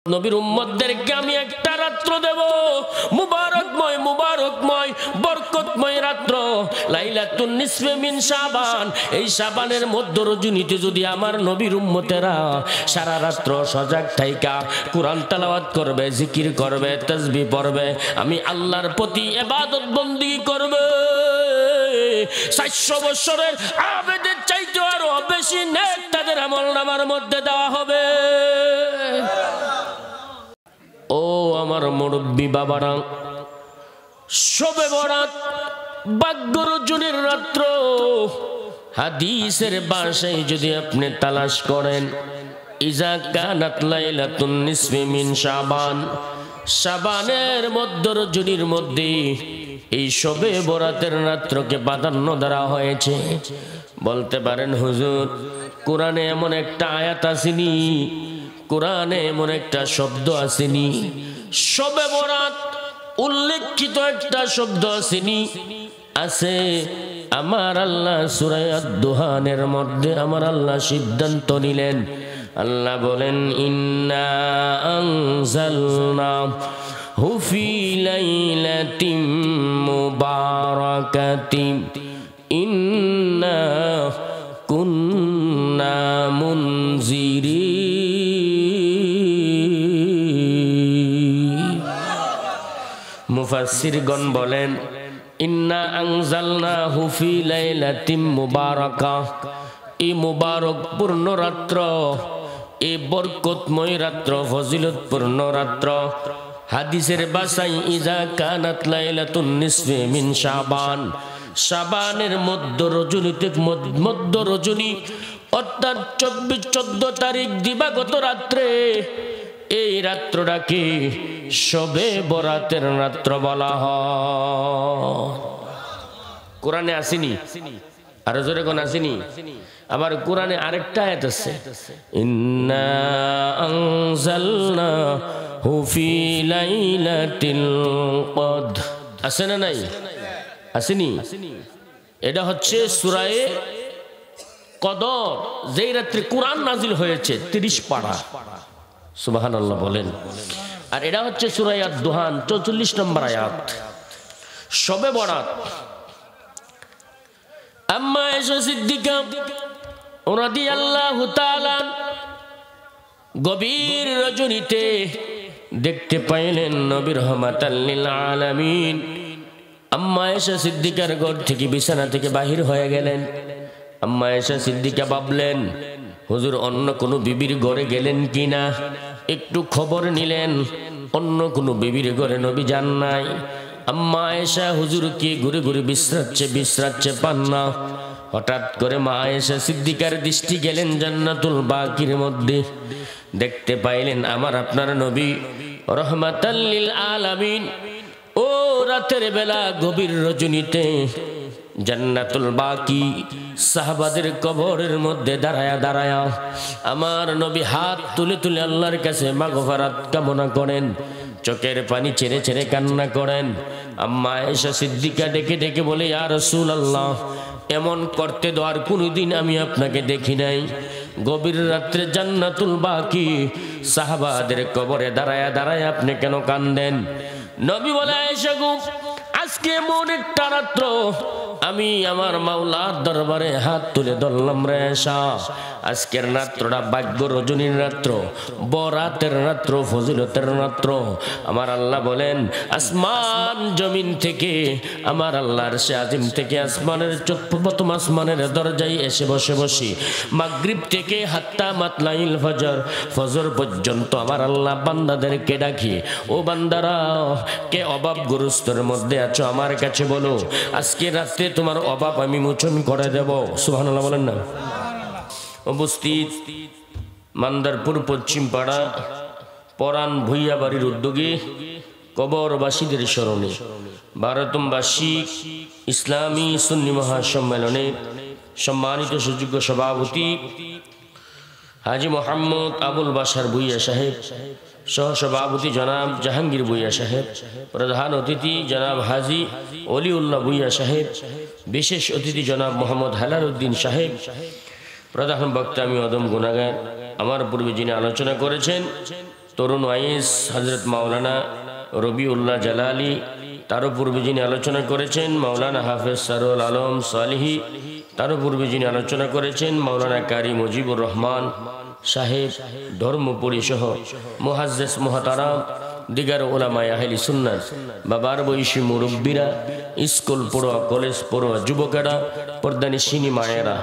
নবীর উম্মতদেরকে আমি একটা রাত্র দেব, মুবারকময় মুবারকময় বরকতময় রাত্র, লাইলাতুন নিসফে মিন শাবান। এই শাবানের মধ্য রজনীতে যদি আমার নবীর উম্মতেরা সারা রাত্র সজাগ থাইকা কুরআন তেলাওয়াত করবে, জিকির করবে, তাসবিহ পড়বে, আমি আল্লাহর প্রতি ইবাদত বন্দেগী করবে, 400 বছরের আবেদের চাইতে আরো বেশি নেক তাদের আমলনামার মধ্যে দেওয়া হবে। ও আমার মুরব্বী বাবারা, শবে বরাত ভাগ্য রজনীর রাত্র, হাদিসের ভাষায় যদি আপনি তালাশ করেন, ইজা কানাত লাইলাতুন নিসফি মিন শাবান, শাবানের মধ্য রজনীর মধ্যে এই শবে বরাতের রাত্রকে প্রাধান্য দেওয়া হয়েছে। বলতে পারেন হুজুর, কোরআনে এমন একটা আয়াত আসেনি, কোরআনে এমন একটা শব্দ আসেনি, শবে বরাত উল্লেখিত একটা শব্দ আসেনি? আছে। আমার আল্লাহ সূরা আদ-দুহানের মধ্যে আমার আল্লাহ সিদ্ধান্ত নিলেন, আল্লাহ বলেন, ইন্না আনজালনাহু ফি লাইলাতিন মুবারাকাতিন ইন্না কুন্না মুনজিরিন। মুফাসসিরগণ বলেন, ইন্না আনজালনাহু ফি লাইলাতিন মুবারাকাহ, এই মুবারকপূর্ণ রাত্র, এই বরকতময় রাত্র, ফজিলতপূর্ণ রাত্র, হাদিসের ভাষায় ইজা কানাত লাইলাতুন নিসফি মিন শাবান, শাবানের মধ্য রজনীতে, মধ্য রজনী অর্থাৎ 14 তারিখ দিবাগত রাত্রে, এই রাত্রটাকে শবে বরাতের রাত্র বলা হয়। কোরআনে আসেনি, আরো জোরে কোন আসেনি? আবার কোরআনে আরেকটা আয়াত আছে, ইন্না আনজালনাহু ফি লাইলাতিল কদর, আছে না নাই? আসেনি? এটা হচ্ছে সূরা কদর, যেই রাত্রে কোরআন নাজিল হয়েছে 30 পারা, সুবহানাল্লাহ বলেন। আর এটা হচ্ছে সূরা আদ-দুহান 44 নম্বর আয়াত। শবে বরাত, আম্মা আয়েশা সিদ্দিকা রাদিয়াল্লাহু তাআলা গভীর রজনীতে দেখতে পাইলেন নবী রাহমাতাল লিল আলামিন। আম্মা আয়েশা সিদ্দিকার ঘর থেকে, বিছানা থেকে বাহির হয়ে গেলেন। আম্মা আয়েশা সিদ্দিকা ভাবলেন, হুজুর অন্য কোনো বিবির ঘরে গেলেন কিনা, একটু খবর নিলেন, অন্য কোনো বিবির ঘরে নবী যান নাই। আম্মা আয়েশা হুজুরকে ঘুরে ঘুরে বিশ্রাচ্ছে পান না। হঠাৎ করে মা আয়েশা সিদ্দিকার দৃষ্টি গেলেন জান্নাতুল বাকির মধ্যে, দেখতে পাইলেন আমার আপনার নবী রাহমাতাল লিল আলামিন ও রাতের বেলা গভীর রজনীতে জান্নাতুল বাকি সাহাবাদের কবরের মধ্যে দাঁড়ায়া আমার নবী হাত তুলে তুলে আল্লাহর কাছে মাগফিরাত কামনা করেন, চোখের পানি ছেড়ে ছেড়ে কান্না করেন। আম্মা আয়েশা সিদ্দিকা ডেকে ডেকে বলে, ইয়া রাসূলুল্লাহ, এমন করতে দেওয়ার কোনোদিন আমি আপনাকে দেখি নাই। গভীর রাত্রে জান্নাতুল বাকি সাহাবাদের কবরে দাঁড়ায়া আপনি কেন কান্দেন? নবী বলে, আয়েশা গো, আজকে এমন একটা রাত্র, আমি আমার মাওলার দরবারে হাত তুলে ধরলাম রে আয়েশা। আজকের রাত্রটা ভাগ্য রজনীর রাত্র, বরাতের রাত্র, ফজিলতের রাত্র। আমার আল্লাহ বলেন, আসমান জমিন থেকে, আমার আল্লাহর আরশে আজিম থেকে, আসমানের প্রথম আসমানের দরজায় এসে বসি মাগরিব থেকে হাত্তা মাতলাইল ফজর, ফজর পর্যন্ত আমার আল্লাহ বান্দাদেরকে ডাকি, ও বান্দারা, কে অভাবগ্রস্তর মধ্যে আছো আমার কাছে বলো, আজকে রাত্রে তোমার অভাব আমি মোচন করে দেব। সুবহানাল্লাহ বলেন না? উপস্থিত মান্দারপুর পশ্চিম পাড়া পরাণ ভুইয়া বাড়ির উদ্যোগে কবরবাসীদের স্মরণে ভারতম বার্ষিক ইসলামী সুন্নি মহাসম্মেলনে সম্মানিত সুযোগ্য সভাপতি হাজী মোহাম্মদ আবুল বাশার ভুইয়া সাহেব, সহসভাপতি জনাব জাহাঙ্গীর ভুইয়া সাহেব, প্রধান অতিথি জনাব হাজী অলিউল্লাহ ভুইয়া সাহেব, বিশেষ অতিথি জনাব মোহাম্মদ হেলাল উদ্দিন সাহেব, প্রধান বক্তা আমি অদম গুনাহগার। আমার পূর্বে যিনি আলোচনা করেছেন তরুণ ওয়াইস হযরত মাওলানা রবিউল্লাহ জালালি, তারও পূর্বে যিনি আলোচনা করেছেন মাওলানা হাফেজ সারুল আলম সালিহি, তারও পূর্বে যিনি আলোচনা করেছেন মাওলানা কারি মুজিবুর রহমান সাহেব ধর্মপুরী সহ মুহাজ্জিস মুহতারাম দিগার উলামায়ে আহলে সুন্নাত, বাবার বয়সী মুরব্বীরা, স্কুল পড়ুয়া, কলেজ পড়ুয়া যুবকেরা, পর্দানিশিনী মায়েরা,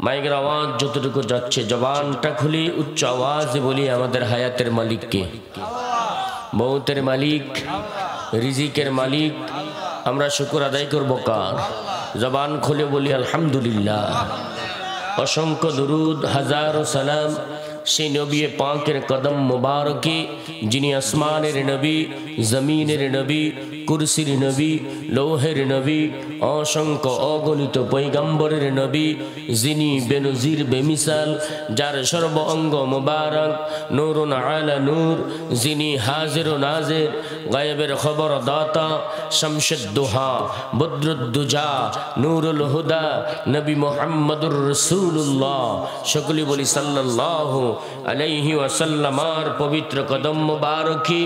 মাইকের আওয়াজ যতটুকু যাচ্ছে জবানটা খুলি উচ্চ আওয়াজে বলি আমাদের হায়াতের মালিককে, মৌতের মালিক, রিজিকের মালিক। আমরা শুকর আদায় করবো কার? জবান খুলে বলি আলহামদুলিল্লাহ। অসংখ্য দুরুদ, হাজারো সালাম সেই নবী পাকের কদম মুবারকে, যিনি আসমানের নবী, জমিনের নবী, কুরসির নবী, লৌহের নবী, অসংখ্য অগণিত পয়গম্বরের নবী, যিনি বেনজির বেমিসাল, যার সর্ব অঙ্গ মুবারক নূরুন আলা নূর, যিনি হাজির ও নাজির, গায়েবের খবর দাতা, শামসুদ দুহা, বদরুদ্দুজা, নূরুল হুদা, নবী মুহাম্মদুর রাসূলুল্লাহ। সকলে বলি সাল্লাল্লাহু আলাইহি ওয়াসাল্লামার পবিত্র কদম মুবারকে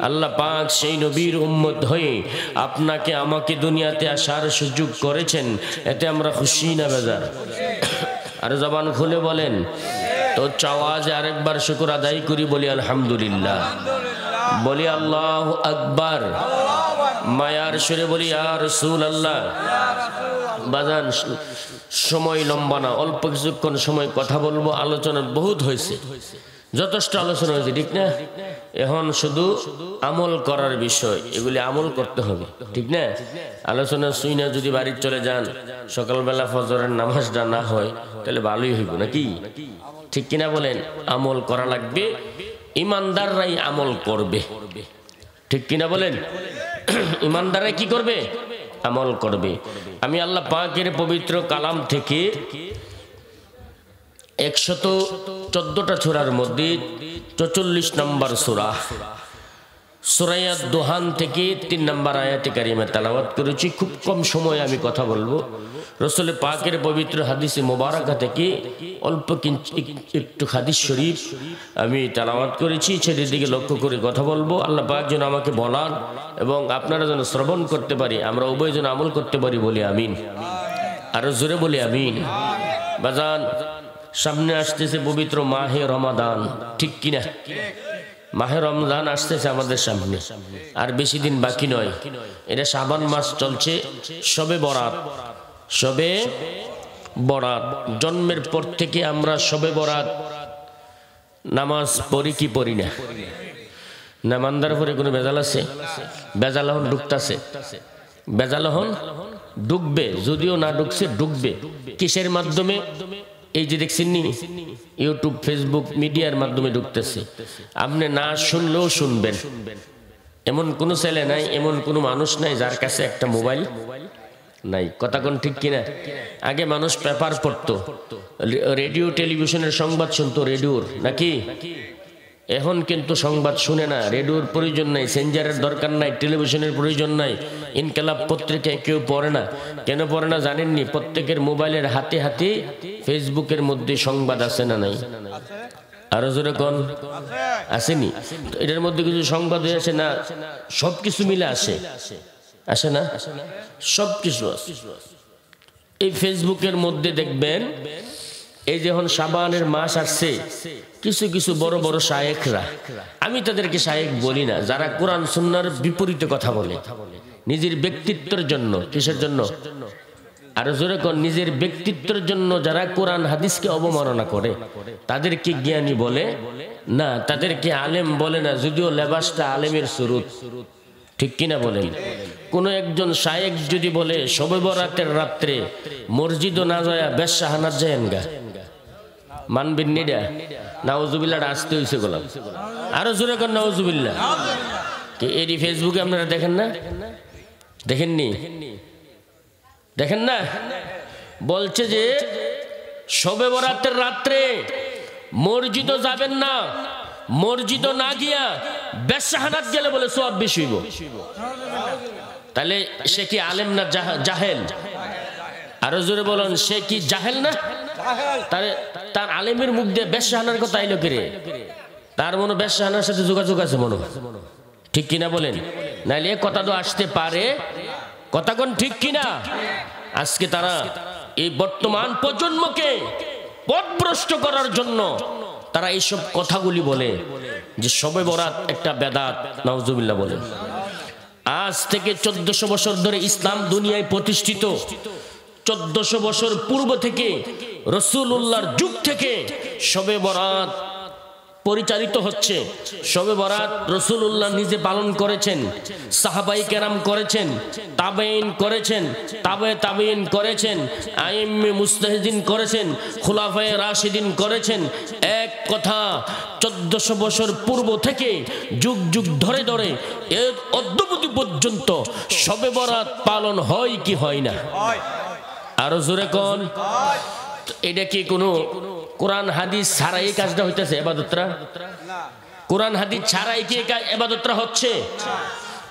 আল্লাহ পাক সেই নবীর উম্মত হয়ে আপনাকে আমাকে দুনিয়াতে আসার সুযোগ করেছেন, এতে আমরা খুশি না বেজার? আর জবান খুলে বলেন তো আওয়াজে আরেকবার শুকর আদায় করি, বলি আলহামদুলিল্লাহ, বলি আল্লাহু আকবার, মায়ার সুরে বলি ইয়া রাসূলুল্লাহ। বাজান সময় লম্বা না, অল্প কিছুক্ষণ সময় কথা বলবো, আলোচনা বহুত হয়েছে, যথেষ্ট আলোচনা হয়েছে, ঠিক না? এখন শুধু আমল করার বিষয়, এগুলি আমল করতে হবে, ঠিক না? আলোচনা শুই না যদি বাড়ি চলে যান, সকালবেলা ফজরের নামাজটা না হয় তাহলে ভালোই হইব নাকি? ঠিক কিনা বলেন? আমল করা লাগবে, ইমানদাররাই আমল করবে, ঠিক কিনা বলেন? ইমানদাররাই কি করবে? আমল করবে। আমি আল্লাহ পাকের পবিত্র কালাম থেকে 114টা সূরার মধ্যে 44 নম্বর সূরা, সূরা দুহান থেকে 3 নম্বর আয়াতে কারিমা তেলাওয়াত করেছি। খুব কম সময়ে আমি কথা বলবো। রাসূল পাকের পবিত্র হাদিসে মুবারাকা থেকে অল্প একটু হাদিস শরীফ আমি তেলাওয়াত করেছি, সেটির দিকে লক্ষ্য করে কথা বলবো। আল্লাহ পাক যেন আমাকে বলার এবং আপনারা যেন শ্রবণ করতে পারি, আমরা উভয় যেন আমল করতে পারি, বলি আমিন। আরো জোরে বলি আমিন। বাজান, সামনে আসতেছে পবিত্র মাহে রমাদান, ঠিক কিনা? মাহে রমজান আসতেছে আমাদের সামনে, আর বেশি দিন বাকি নয়। এটা শাবান মাস চলছে, শবে বরাত, শবে বরাত। জন্মের পর থেকে আমরা শবে বরাত নামাজ পড়ি কি পড়ি না? নামান্দার পরে কোনো বেজাল আছে? বেজাল হন ঢুকতেছে, বেজাল হন ঢুকবে, যদিও না ঢুকছে ঢুকবে। কিসের মাধ্যমে? এই যে দেখছেন নি, ইউটিউব, ফেসবুক, মিডিয়ার মাধ্যমে ঢুকতেছে। আপনি না শুনলেও শুনবেন। এমন কোনো ছেলে নাই, এমন কোনো মানুষ নাই যার কাছে একটা মোবাইল নাই। কথা কোন ঠিক কিনা? আগে মানুষ পেপার পড়তো, রেডিও টেলিভিশনের সংবাদ শুনতো, রেডিওর নাকি? এখন কিন্তু সংবাদ শুনে না, রেডিওর প্রয়োজন নাই, সেঞ্জারের দরকার নাই, টেলিভিশনের প্রয়োজন নাই, ইনকালাব পত্রিকায় কেউ পড়ে না। কেন পড়ে না জানেননি? প্রত্যেকের মোবাইলের হাতে হাতে ফেসবুকের মধ্যে সংবাদ আছে না নাই? আরো জোরে কোন আসেনি? এটার মধ্যে কিছু সংবাদ হয়ে আসে না, সবকিছু মিলে আসে, আসে না? সবকিছু আছে এই ফেসবুকের মধ্যে। দেখবেন এই যখন শাবানের মাস আসছে, কিছু কিছু বড় বড় শায়েখরা, আমি তাদেরকে শায়েখ বলি না, যারা কোরআন সুন্নাহর বিপরীতে কথা বলে নিজের ব্যক্তিত্বের জন্য। কিসের জন্য? আর জোরে কোন? নিজের ব্যক্তিত্বের জন্য যারা কোরআন হাদিসকে অবমাননা করে তাদেরকে জ্ঞানী বলে না, তাদেরকে আলেম বলে না, যদিও লেবাসটা আলেমের সুরুত, ঠিক কিনা বলেন? কোন একজন শায়েখ যদি বলে শবে বরাতের রাত্রে মসজিদও না যায় বেশাহানাত যায়েন গা, মানবেন নিডা? নাউজুবিল্লাহ আসতে হইছে গোলাম। আরো জোরে কর নাউজুবিল্লাহ। এডি ফেসবুকে আপনারা দেখেন না? দেখেননি? দেখেন না? বলছে যে শবে বরাতের রাত্রে মসজিদও যাবেন না, মসজিদও না গিয়া বেশাহানাত গেলে বলে সওয়াব বেশি হইব। তাহলে সে কি আলেম না জাহেল? আরো জোরে বলেন, সে কি জাহেল না? তার আলেমের মুখ দিয়ে বেশাহানার কথা আইলো কে রে? তার মনে বেশ্যাখানার সাথে যোগাযোগ আছে মনে, ঠিক কিনা বলেন? নাইলে কথা তো আসতে পারে, কথা কোন ঠিক কিনা? আজকে তারা এই বর্তমান প্রজন্মকে পথভ্রষ্ট করার জন্য তারা এইসব কথাগুলি বলে যে শবে বরাত একটা বেদাত, নাউজুবিল্লাহ বলেন। আজ থেকে 1400 বছর ধরে ইসলাম দুনিয়ায় প্রতিষ্ঠিত। 1400 বছর পূর্ব থেকে, রাসূলুল্লাহর যুগ থেকে শবে বরাত পরিচালিত হচ্ছে। শবে বরাত রাসূলুল্লাহ নিজে পালন করেছেন, সাহাবাই কেরাম করেছেন, তাবেঈন করেছেন, তাবেঈন করেছেন, আইম্মে মুজতাহিদিন করেছেন, খুলাফায়ে রাশিদিন করেছেন। এক কথা 1400 বছর পূর্ব থেকে যুগ যুগ ধরে ধরে এই অদ্যাবধি পর্যন্ত শবে বরাত পালন হয় কি হয় না? আরো জোরে কোন? এটা কি কোনো কোরআন হাদিস ছাড়া এই কাজটা হইতেছে? ইবাদতরা কোরআন হাদিস ছাড়াই কি ইবাদতরা হচ্ছে?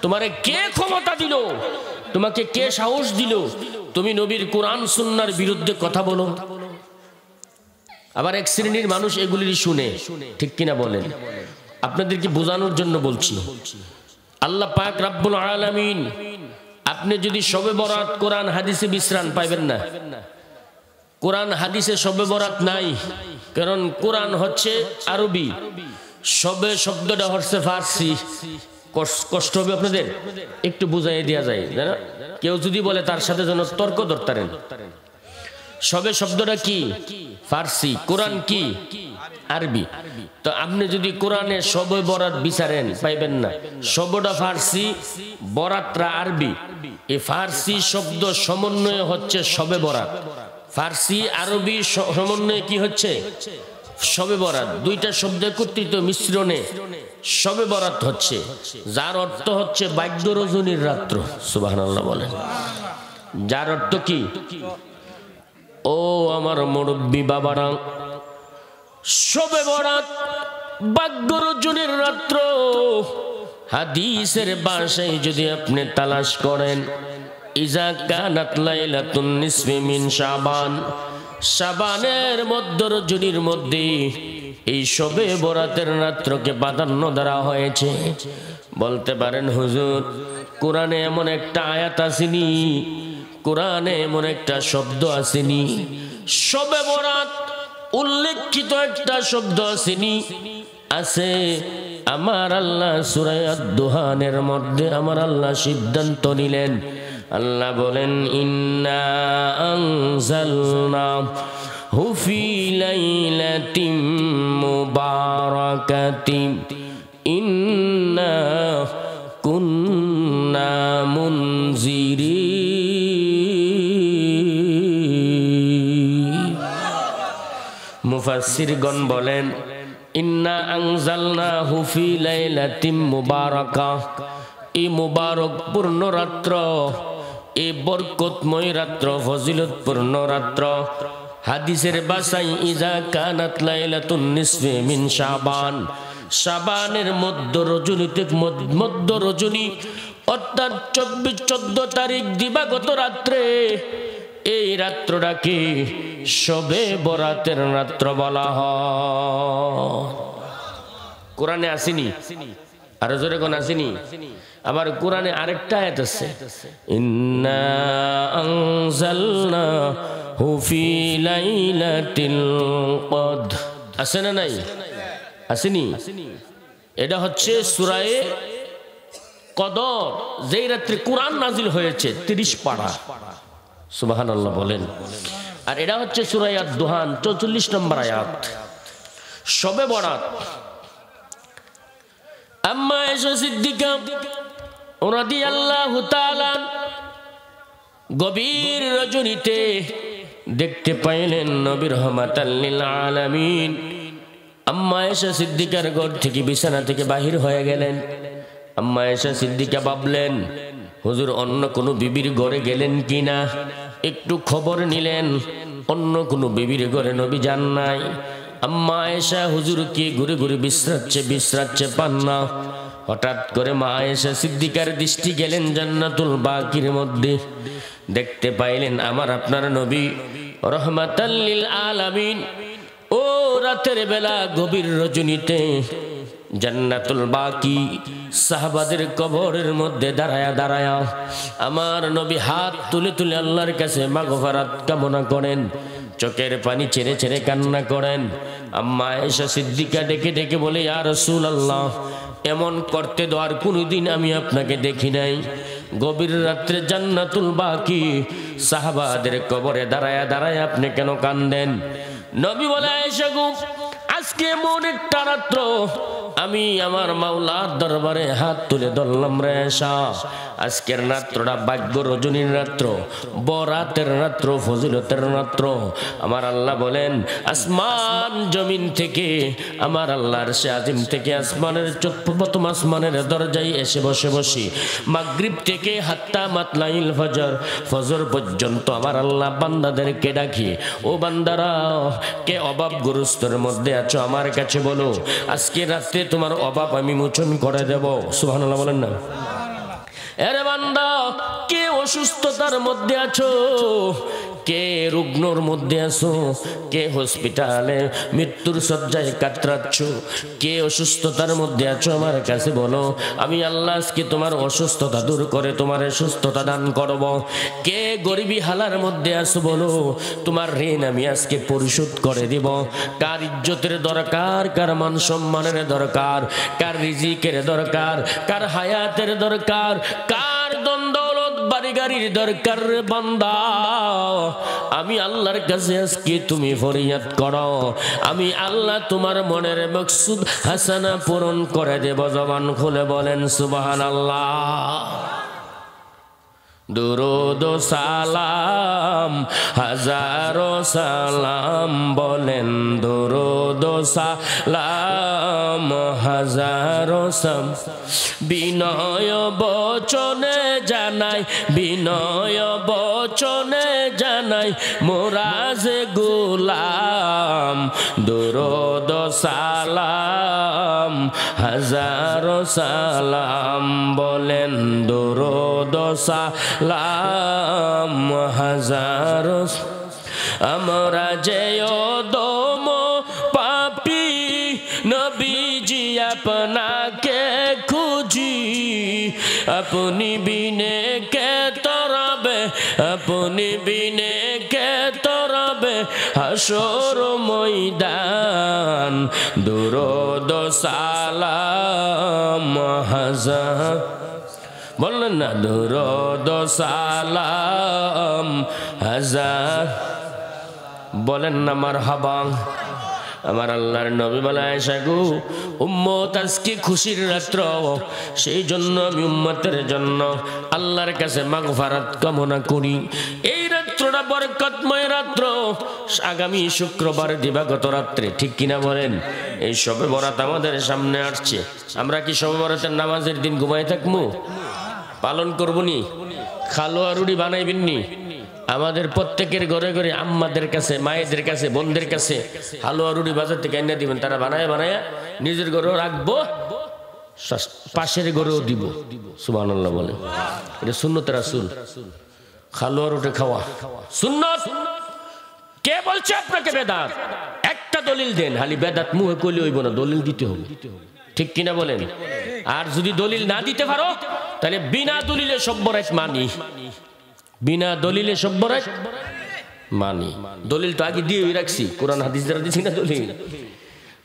তোমারে কে ক্ষমতা দিল? তোমাকে কে সাহস দিল তুমি নবীর কোরআন সুন্নাহর বিরুদ্ধে কথা বলো? আবার এক শ্রেণীর মানুষ এগুলি শুনে, ঠিক কিনা বলেন? আপনাদেরকে বোঝানোর জন্য বলছি। আল্লাহ পাক রব্বুল আলামিন, আপনি যদি শবে বরাত কোরআন হাদিসে বিশ্রাম পাইবেন না। কোরআন হাদিসে শবে বরাত নাই, কারণ কোরআন হচ্ছে আরবি, শবে শব্দটা হচ্ছে ফার্সি। কষ্ট হবে আপনাদের, একটু বুঝাই দেওয়া যায় না? কেউ যদি বলে তার সাথে যেন তর্ক ধরতারেন। শবে শব্দটা কি? ফার্সি। কোরআন কি? আরবি। তো আপনি যদি কোরআনে শবে বরাত বিচারেন পাইবেন না। শবটা ফার্সি, বরাতরা আরবি। এই ফার্সি শব্দ সমন্বয় হচ্ছে শবে বরাত। ফার্সি আরবি সমন্বয়ে কি হচ্ছে? শবে বরাত। দুইটা শব্দ একত্রিত মিশ্রণে শবে বরাত হচ্ছে, যার অর্থ হচ্ছে ভাগ্য রজনীর রাত্র। সুবহানাল্লাহ বলেন। যার অর্থ কি? ও আমার মুরব্বী বাবারা, শবে বরাত ভাগ্য রজনীর রাত্র। হাদিসের ভাষায় যদি আপনি তালাশ করেন, ইজা কানাত লাইলাতুন নিসফি মিন শাবান, শাবানের মধ্য রজনীর মধ্যে এই শবে বরাতের রাত্রকে প্রাধান্য দেওয়া হয়েছে। বলতে পারেন হুজুর, কোরআনে এমন একটা আয়াত আসেনি, কোরআনে এমন একটা শব্দ আসেনি, শবে বরাত উল্লেখিত একটা শব্দ আসেনি? আছে। আমার আল্লাহ সূরা আদ-দুহানের মধ্যে আমার আল্লাহ সিদ্ধান্ত নিলেন। আল্লাহ বলেন, ইন্না আনজালনাহু ফি লাইলাতিন মুবারাকাতিন ইন্না কুন্না মুনজিরিন। মুফাসসিরগণ বলেন, ইন্না আনজালনাহু ফি লাইলাতিন মুবারাকাহ, এই মুবারক পূর্ণ রাত্র, এই বরকতময় রাত্র, ফজিলতপূর্ণ রাত্র। হাদিসের ভাষায় ইজা কানাত লাইলাতুন নিসফি মিন শাবান, শাবানের মধ্য রজনীতে, মধ্য রজনী অর্থাৎ 14 তারিখ দিবাগত রাত্রে, এই রাত্রটাকে শবে বরাতের রাত্র বলা হয়। কোরআনে আসেনি? আরো জোরে কোন আসেনি? আবার কোরআনে আরেকটা আয়াত আছে, ইন্না আনজালনাহু ফি লাইলাতিল কদর। আছে না নাই? আসেনি? এটা হচ্ছে সূরা কদর, যেই রাত্রে কোরআন নাজিল হয়েছে 30 পারা। সুবহানাল্লাহ বলেন। আর এটা হচ্ছে সূরা আদ-দুহান 44 নম্বর আয়াত। শবে বরাত। আম্মা আয়েশা সিদ্দিকা রাদিয়াল্লাহু তাআলা গভীর রজনীতে দেখতে পাইলেন নবী রাহমাতাল লিল আলামিন। আম্মা আয়েশা সিদ্দিকার ঘর থেকে, বিছানা থেকে বাহির হয়ে গেলেন। আম্মা আয়েশা সিদ্দিকা ভাবলেন, হুজুর অন্য কোনো বিবির ঘরে গেলেন কিনা, একটু খবর নিলেন। অন্য কোনো বিবির ঘরে নবী যান নাই। আম্মা আয়েশা হুজুরকে ঘুরে ঘুরে বিশ্রাচ্ছে পান না। হঠাৎ করে মা আয়েশা সিদ্দিকার দৃষ্টি গেলেন জান্নাতুল বাকির মধ্যে। দেখতে পাইলেন আমার আপনার নবী রাহমাতাল লিল আলামিন ও রাতের বেলা গভীর রজনীতে জান্নাতুল বাকি সাহাবাদের কবরের মধ্যে দাঁড়ায়া দাঁড়ায়া আমার নবী হাত তুলে তুলে আল্লাহর কাছে মাগফিরাত কামনা করেন, চোখের পানি ছেড়ে ছেড়ে কান্না করেন। আম্মা আয়েশা সিদ্দিকা ডেকে ডেকে বলে, ইয়া রাসূলুল্লাহ, এমন করতে দেওয়ার কোনোদিন আমি আপনাকে দেখি নাই। গভীর রাত্রে জান্নাতুল বাকি সাহাবাদের কবরে দাঁড়ায়া দাঁড়ায় আপনি কেন কান্দেন? নবী বলে, আয়েশা গো, আজকে এমন একটা রাত্র আমি আমার মাওলার দরবারে হাত তুলে ধরলাম রে আয়েশা। আজকের রাত্রটা ভাগ্য রজনীর রাত্র, বরাতের রাত্র, ফজিলতের রাত্র। আমার আল্লাহ বলেন, আসমান জমিন থেকে আমার আল্লাহর আরশে আজিম থেকে আসমানের প্রথম আসমানের দরজায় এসে বসে বসি মাগরিব থেকে হাত্তা মাতলাইল ফজর, ফজর পর্যন্ত আমার আল্লাহ বান্দাদেরকে ডাকি, ও বান্দারা, কে অভাবগ্রস্তর মধ্যে আছো আমার কাছে বলো, আজকে রাত্রে তোমার অভাব আমি মোচন করে দেব। সুবহানাল্লাহ বলেন না? আরে বান্দা, কে অসুস্থতার মধ্যে আছো, কে রুগ্নর মধ্যে আছো, কে হসপিটালে মৃত্যুর শয্যায় কাতরাচ্ছ, কে অসুস্থতার মধ্যে আছো আমার কাছে বলো, আমি আল্লাহ আজকে তোমার অসুস্থতা দূর করে তোমার সুস্থতা দান করব। কে গরিবী হালার মধ্যে আছো বলো, তোমার ঋণ আমি আজকে পরিশোধ করে দিব। কার ইজ্জতের দরকার, কার মান সম্মানের দরকার, কার রিজিকের দরকার, কার হায়াতের দরকার, কার দন্দৌলত বাড়ি গাড়ির দরকার রে বান্দা, আমি আল্লাহর কাছে আজকে তুমি ফরিয়াদ করো, আমি আল্লাহ তোমার মনের মকসুদ হাসানা পূরণ করে দেব। জবান খুলে বলেন সুবহানাল্লাহ। দুরুদ ও সালাম, হাজারো সালাম, বলেন দুরুদ ও সালাম, হাজারো সালাম। বিনয় বচনে জানাই, বিনয় বচনে জানাই, মোরাজে গোলাম, দুরুদ ও সালাম, হাজারো সালাম, বলেন দুরুদ ও সালাম, হাজারো। আমরা যে দম পাপি নবীজি আপনাকে খুঁজি, আপনি বিনে কে তরাবে, আপনি বিনে কে তরাবে হাসর ময়দান, দুরুদ ও সালাম, হাজার। বললেন না? দুরুদ ও সালাম, হাজার। বলেন না মারহাবা? আমার আল্লাহর নবী বলে, আয়েশা গো, উম্মত আজকে খুশির রাত্র, সেই জন্য আমি উম্মতের জন্য আল্লাহর কাছে মাগফিরাত কামনা করি। এই রাত্রটা বরকতময় রাত্র, আগামী শুক্রবার দিবাগত রাত্রে, ঠিক কিনা বলেন? এই শবে বরাত আমাদের সামনে আসছে। আমরা কি শবে বরাতের নামাজের দিন ঘুমাই থাকবো? পালন করবনি? খালোয়া রুটি বানাইবেননি? আমাদের প্রত্যেকের ঘরে ঘরে আম্মাদের কাছে, মায়েদের কাছে, বোনদের কাছে হালুয়া রুটি বাজার থেকে এনে দিবেন, তারা বানায় বানায় নিজের ঘরেও রাখবো, পাশের ঘরেও দিব। সুবহানাল্লাহ বলে। এটা সুন্নত রাসূল, হালুয়া রুটি খাওয়া সুন্নত। কে বলছে আপনাকে বেদাত? একটা দলিল দেন। খালি বেদাত মুখে কইলে হইব না, দলিল দিতে হবে, ঠিক কিনা বলেন? আর যদি দলিল না দিতে পারো তাহলে বিনা দলিলে সব বরাত মানি, বিনা দলিলে সব বরাত মানি। দলিল তো আগে দিয়ে রাখছি, কোরআন হাদিস দ্বারা দিছি না দলিল।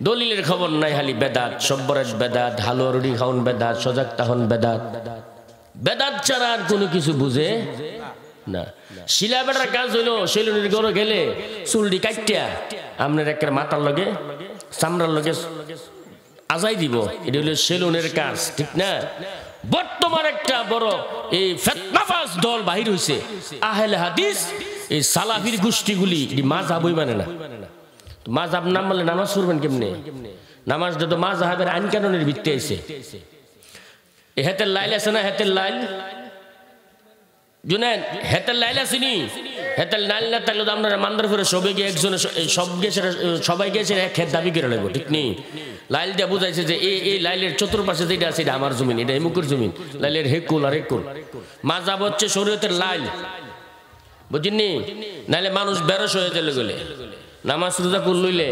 দলিলের খবর নাই, খালি বেদাত, সব বরাত বেদাত, হালুয়া রুটি খাওন বেদাত, সজাগ তাহন বেদাত। বেদাত ছাড়া আর কোনো কিছু বুঝে না। শিলা বেটার কাজ হইলো সেলুনের ঘরে গেলে চুলটি কাটিয়া আপনার একটা মাথার লগে চামড়ার লগে আজাই দিব, এটা হলো সেলুনের কাজ, ঠিক না? বর্তমান একটা বড় এই ফিতনাবাজ দল বাহির হইছে, আহলে হাদিস, এই সালাফির গোষ্ঠীগুলি মাযহাবই মানে না। মাযহাব নাম বলে নামাজ পড়বেন কেমনে? নামাজটা তো মাযহাবের আইন কানুনের ভিত্তিতে আছে। এই হাতের লাইল আছে না, হাতের লাইল জুনেন, হাতের লাইল আসেনি, হাতের লাইল না তাহলে তো আপনারা মান্দার করে সবাই গিয়ে একজনে সব গেছে, সবাই গেছে এক হাত দাবি করে নেবো, ঠিক নেই? লাইল দিয়ে বুঝাইছে যে এই লাইলের চতুর্পাশে যেটা আছে এটা আমার জমিন, এটা এমুকের জমিন, লাইলের হেকুল আর হেকুল। মাযহাব হচ্ছে শরীয়তের লাইল, বুঝিনি? নাহলে মানুষ বেরস হয়ে চলে গেলে নামাজ রোজা করে লইলে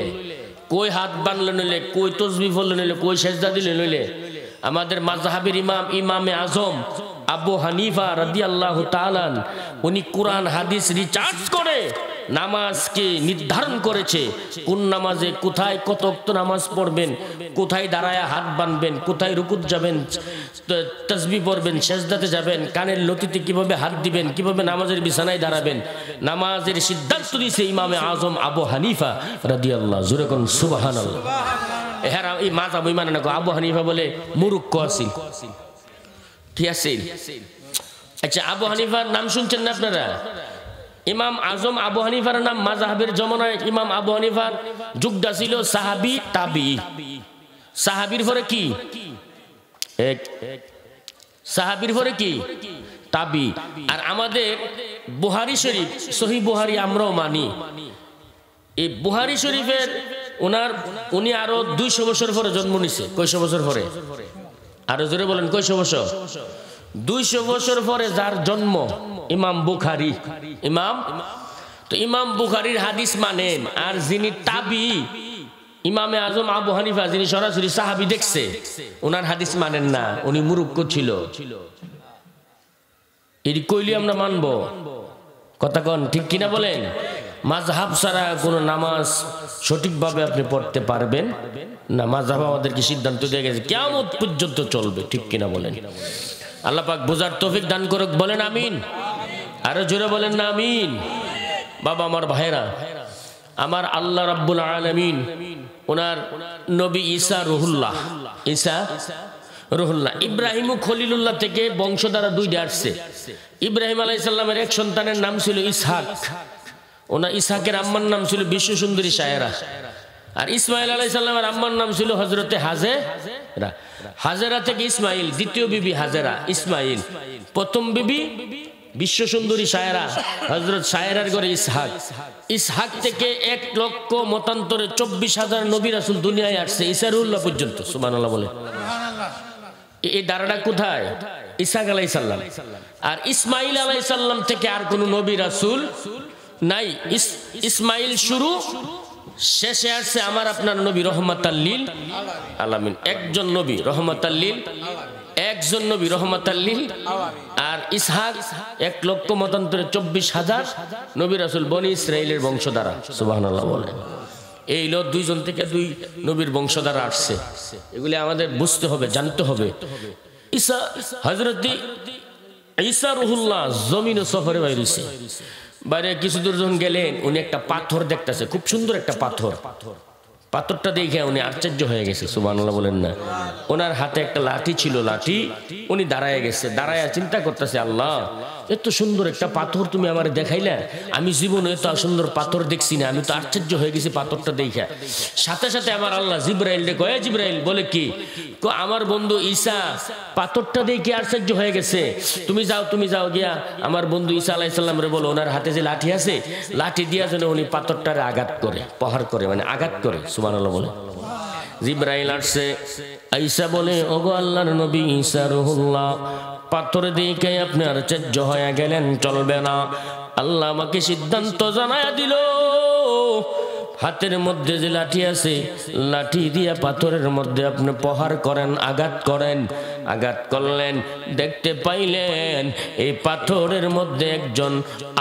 কই হাত বানলে নইলে, কই তসবিহ পড়লে নইলে, কই সেজদা দিলে নইলে। আমাদের মাযহাবের ইমামে আজম আবু হানিফা রাদিয়াল্লাহু তাআলা উনি কোরআন হাদিস রিসার্চ করে নামাজকে নির্ধারণ করেছে। কোন নামাজে কোথায় কত ওয়াক্ত নামাজ পড়বেন, কোথায় দাঁড়ায় হাত বানবেন, কোথায় রুকুত যাবেন, তাসবিহ পড়বেন, সেজদাতে যাবেন, কানের লতিতে কিভাবে হাত দিবেন, কিভাবে নামাজের বিছানায় দাঁড়াবেন, নামাজের সিদ্ধান্ত দিয়েছে ইমামে আজম আবু হানিফা রাদিয়াল্লাহু। জোরে কোন সুবহানাল্লাহ। এরা এই মাযহাব মানে না, আবু হানিফা বলে মুরুক্ক আছিল, ঠিক আছে। আচ্ছা, আবু হানিফার নাম শুনছেন না আপনারা? ইমাম আজম আবু হানিফার নাম মাযহাবের জমানায় ইমাম আবু হানিফার যুগটা ছিল সাহাবী তাবী। সাহাবীর পরে কি এক, সাহাবীর পরে কি তাবী। আর আমাদের বুখারী শরীফ, সহিহ বুখারী আমরাও মানি। এই বুখারী শরীফের উনি আরো 200 বছর পরে জন্ম নিছে। কয়শো বছর পরে? আরো জোরে বলেন, কয়শো বছর? 200 বছর পরে যার জন্ম ইমাম বুখারী। ইমাম বুখারীর হাদিস মানেন। আর যিনি তাবী ইমামে আজম আবু হানিফা, যিনি সরাসরি সাহাবী দেখছে, ওনার হাদিস মানেন না, উনি মুরুক্ক ছিল। এটি কইলি আমরা মানবো? কথা কন ঠিক কিনা বলেন? মাযহাব ছাড়া কোনো নামাজ সঠিকভাবে আপনি পড়তে পারবেন না। মাযহাব আমাদেরকে সিদ্ধান্ত দিয়ে গেছে কিয়ামত পর্যন্ত চলবে, ঠিক কিনা বলেন? আল্লাহ পাক বোঝার তৌফিক দান করুক, বলেন আমিন। আরো জোরে বলেন না আমিন। বাবা আমার ভাইরা, আমার আল্লাহ রাব্বুল আলামিন ওনার নবী ঈসা রুহুল্লাহ, ইব্রাহিম খলিলুল্লাহ থেকে বংশধারা 2টা আসছে। ইব্রাহিম আলাইহিস সালামের এক সন্তানের নাম ছিল ইসহাক। ওনার ইসহাকের আম্মার নাম ছিল বিশ্ব সুন্দরী সায়রা। আর ইসমাইল আলাইহিস সালামের আম্মার নাম ছিল হযরতে হাজেরা। হাজেরা থেকে ইসমাইল, দ্বিতীয় বিবি হাজেরা, ইসমাইল। প্রথম বিবি বিশ্ব সুন্দরী সায়রা, হযরত সায়রার ঘরে ইসহাক। ইসহাক থেকে 1 লক্ষ মতান্তরে 24,000 নবী রাসূল দুনিয়ায় আসছে, ঈসা রুহুল্লাহ পর্যন্ত। সুবহানাল্লাহ বলে। এই দাঁড়াটা কোথায়? ইসহাক আলাইহিস সালাম। আর ইসমাইল আলাইহিস সালাম থেকে আর কোন নবী রাসূল নাই। ইসমাইল শুরু, শেষে আসছে আমার আপনার নবী রহমাতাল লিল আলামিন। একজন নবী রহমাতাল লিল, একজন নবী রহমাতাল লিল। আর ইসহাক 1 লক্ষ মতান্তরে 24,000 নবী রাসূল বনি ইসরাইলের বংশধারা। সুবহানাল্লাহ বলেন। এই লোক 2 জন থেকে 2 নবীর বংশধারা আসছে। এগুলি আমাদের বুঝতে হবে, জানতে হবে। হযরত ঈসা রুহুল্লাহ জমিন সফরে বাইরেছে। বাইরে কিছু দূর যখন গেলেন, উনি একটা পাথর দেখতেছে, খুব সুন্দর একটা পাথর। পাথরটা দেখে উনি আশ্চর্য হয়ে গেছে। সুবহানাল্লাহ বলেন না? ওনার হাতে একটা লাঠি ছিল, লাঠি। উনি দাঁড়ায় গেছে, দাঁড়ায় চিন্তা করতেছে, আল্লাহ এত সুন্দর একটা পাথর তুমি আমার দেখাইলা, আমি জীবনে এত সুন্দর পাথর দেখছি না, আমি তো আশ্চর্য হয়ে গেছি পাথরটা দেখা। সাথে সাথে আমার আল্লাহ জিব্রাইল রে কয়, জিব্রাইল বলে কি, আমার বন্ধু ঈসা পাথরটা দেখে আশ্চর্য হয়ে গেছে, তুমি যাও গিয়া আমার বন্ধু ঈসা আলাইহিস সালাম রে বলো, ওনার হাতে যে লাঠি আছে, লাঠি দিয়া যেন উনি পাথরটারে আঘাত করে, প্রহার করে, মানে আঘাত করে। সুবহানাল্লাহ বলে। জিব্রাইল আসছে। ঈসা বলে, ওগো আল্লাহর নবী ঈসা রুহুল্লাহ, পাথর দেখে আপনি আশ্চর্য হয়ে গেলেন, চলবে না। আল্লাহ আমাকে সিদ্ধান্ত জানায়া দিল, হাতের মধ্যে যে লাঠি আছে, লাঠি দিয়া পাথরের মধ্যে আপনি প্রহার করেন, আঘাত করেন। আঘাত করলেন, দেখতে পাইলেন এই পাথরের মধ্যে একজন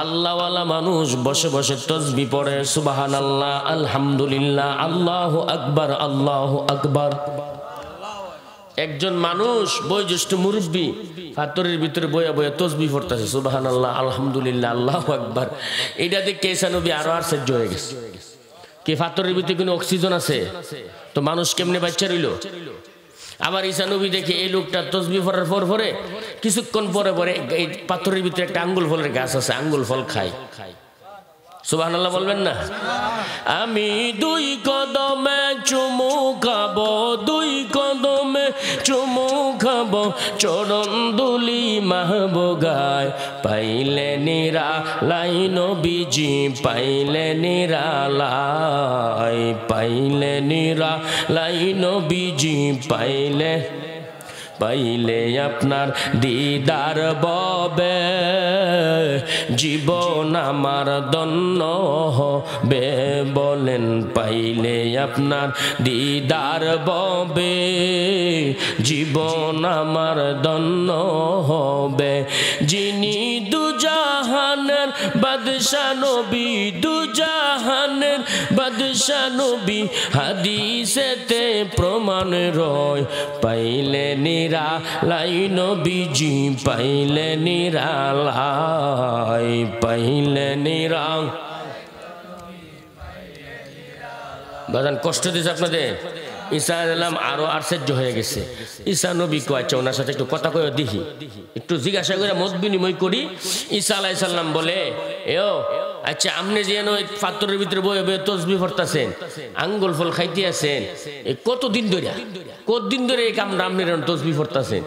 আল্লাহওয়ালা মানুষ বসে বসে তাসবিহ পড়ে, সুবহানাল্লাহ, আলহামদুলিল্লাহ, আল্লাহু আকবার, আল্লাহু আকবার। একজন মানুষ বয়োজ্যেষ্ঠ মুরব্বী পাথরের ভিতরে বয়া বয়া তাসবিহ পড়তেছে, সুবহানাল্লাহ, আলহামদুলিল্লাহ, আল্লাহু আকবার। এটা দেখে ঈসা নবী আরো আশ্চর্য হয়ে গেছে। কি পাথরের ভিতরে কোনো অক্সিজেন আছে? তো মানুষ কেমনে বাচ্চা রইল? আবার ঈসা নবী দেখে এই লোকটা তাসবিহ পড়ার পরে কিছুক্ষণ পরে এই পাথরের ভিতরে একটা আঙ্গুল ফলের গাছ আছে, আঙ্গুল ফল খায়। সুবহানাল্লাহ বলবেন না? আমি 2 কদমে চুমু খাবো, 2 কদমে চুমু খাবো, চরণ দুলি মাহবো গায়, পাইলে নিরালাই নবীজি, পাইলে নিরালাই, পাইলে নিরালাই নবীজি, পাইলে পাইলে আপনার দিদার ববে জীবন আমার ধন্য হবে বলেন পাইলে আপনার দিদার ববে জীবন আমার ধন্য হবে যিনি দুজাহানের বাদশা নবী দুজাহানের বাদশা নবী হাদিসেতে প্রমাণ রয় পাইলে নিরালাই নবীজি পাইলে নিরালাই পাইলে নিরাল বাজান কষ্ট দিয়েছে আপনাদের ঈসা আলাইহিস আরো আশ্চর্য হয়ে গেছে ঈসা নবী কয় আচ্ছা ওনার সাথে একটু কথা কয়ে দেখি একটু জিজ্ঞাসা করে মত বিনিময় করি ঈসা আলাইহিস সালাম বলে এও আচ্ছা আপনি যেন পাথরের ভিতরে বয়ে বয়ে তাসবিহ পড়তাছেন আঙ্গুল ফল খাইতে আছেন কতদিন ধরে এই কামটা আপনি তাসবিহ পড়তাছেন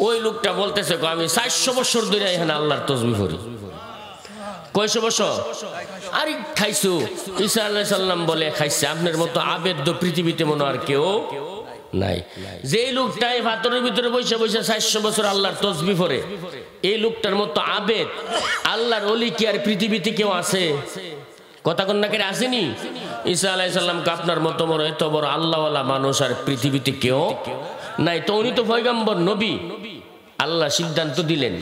ওই লোকটা বলতেছে আমি 400 বছর ধরে এখানে আল্লাহর তাসবিহ পড়ি কয়শো বছর আরে খাইছো ঈসা আলাইহিস সালাম বলে খাইছে আপনার মতো আবেদ্য পৃথিবীতে মনে আর কেউ নাই যে লোকটা এই পাথরের ভিতরে বসে বসে 400 বছর আল্লাহর তাসবিহ পড়ে এই লোকটার মতো আবেদ আল্লাহর ওলি কি আর পৃথিবীতে কেউ আছে কথা কন্যা করে আসেনি ঈসা আলাইহিস সালাম কে আপনার মতো বড় এত বড় আল্লাহওয়ালা মানুষ আর পৃথিবীতে কেউ নাই তো উনি তো পয়গম্বর নবী আল্লাহ সিদ্ধান্ত দিলেন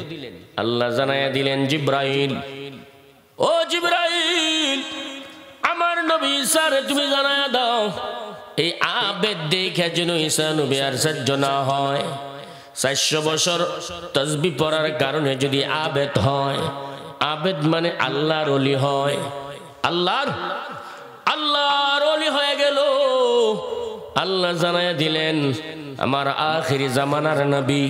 আল্লাহ জানায়া দিলেন জিবরাইল ও জিবরাইল আমার নবী ঈসারে তুমি জানায়া দাও এই আবেদ দেখে যেন ঈসা নবী আর সহ্য না হয় 400 বছর তাসবিহ পড়ার কারণে যদি আবেদ হয় আবেদ মানে আল্লাহর ওলি হয় আল্লাহর ওলি হয়ে গেল আল্লাহ জানায়া দিলেন আমার আখিরি জামানার নবী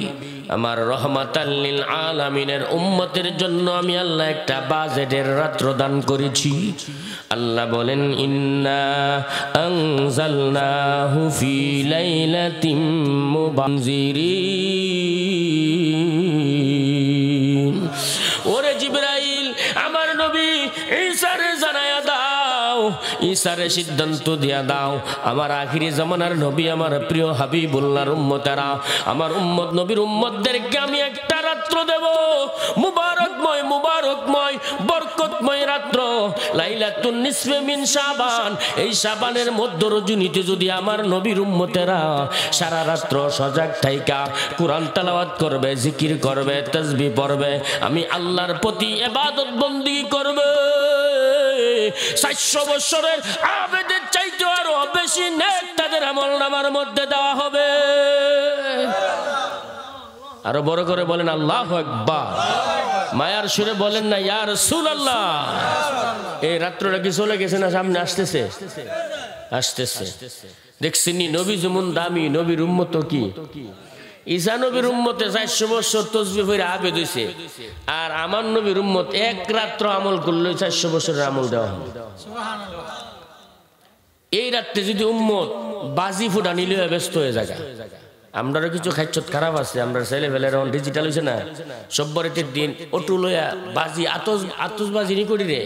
আমার রহমাতাল লিল আলামিনের উম্মতের জন্য আমি আল্লাহ একটা বাজেটের রাত্র দান করেছি আল্লাহ বলেন ইন্না আনজালনাহু ফি লাইলাতিম মুবানজিরিন ওরে জিবরাইল আমার নবী ঈসারে জানায়া দাও ঈসারে সিদ্ধান্ত দিয়া দাও আমার আখিরি জামানার নবী আমার প্রিয় হাবিবুল্লাহর উম্মতেরা আমার উম্মত নবীর উম্মতদেরকে আমি একটা রাত্র দেব মুবারকময় বরকতময় রাত্র লাইলাতুন নিসফে মিন শাবান এই শাবানের মধ্য রজনীতে যদি আমার নবীর উম্মতেরা সারা রাত্র সজাগ থাইকা কুরআন তেলাওয়াত করবে জিকির করবে তাসবিহ পড়বে আমি আল্লাহর প্রতি ইবাদত বندگی করবে 400 বছরের আবেদের চাইতে আরো বেশি নেক তাদের আমলনামার মধ্যে দেওয়া হবে আরো বড় করে বলেন আল্লাহু আকবার মায়ার সুরে বলেন না ইয়া রাসূলুল্লাহ এই রাত্রটা কি চলে গেছে না সামনে আসতেছে দেখছেন নবী যেমন দামি নবীর উম্মত কি ঈসা নবীর উম্মতে 400 বছর তাসবিহ পড়ে আবেদ হইছে আর আমার নবীর উম্মত এক রাত্র আমল করলে 400 বছরের আমল দেওয়া হবে সুবহানাল্লাহ এই রাতে যদি উম্মত বাজি ফুটা নিলে ব্যস্ত হয়ে যায় আমরাও কিছু খাইছত খারাপ আছে আমরা ছেলে ফেলে এখন ডিজিটাল হইছে না সব্বরেতের দিন অটু লইয়া বাজি আতসবাজি নি করি রে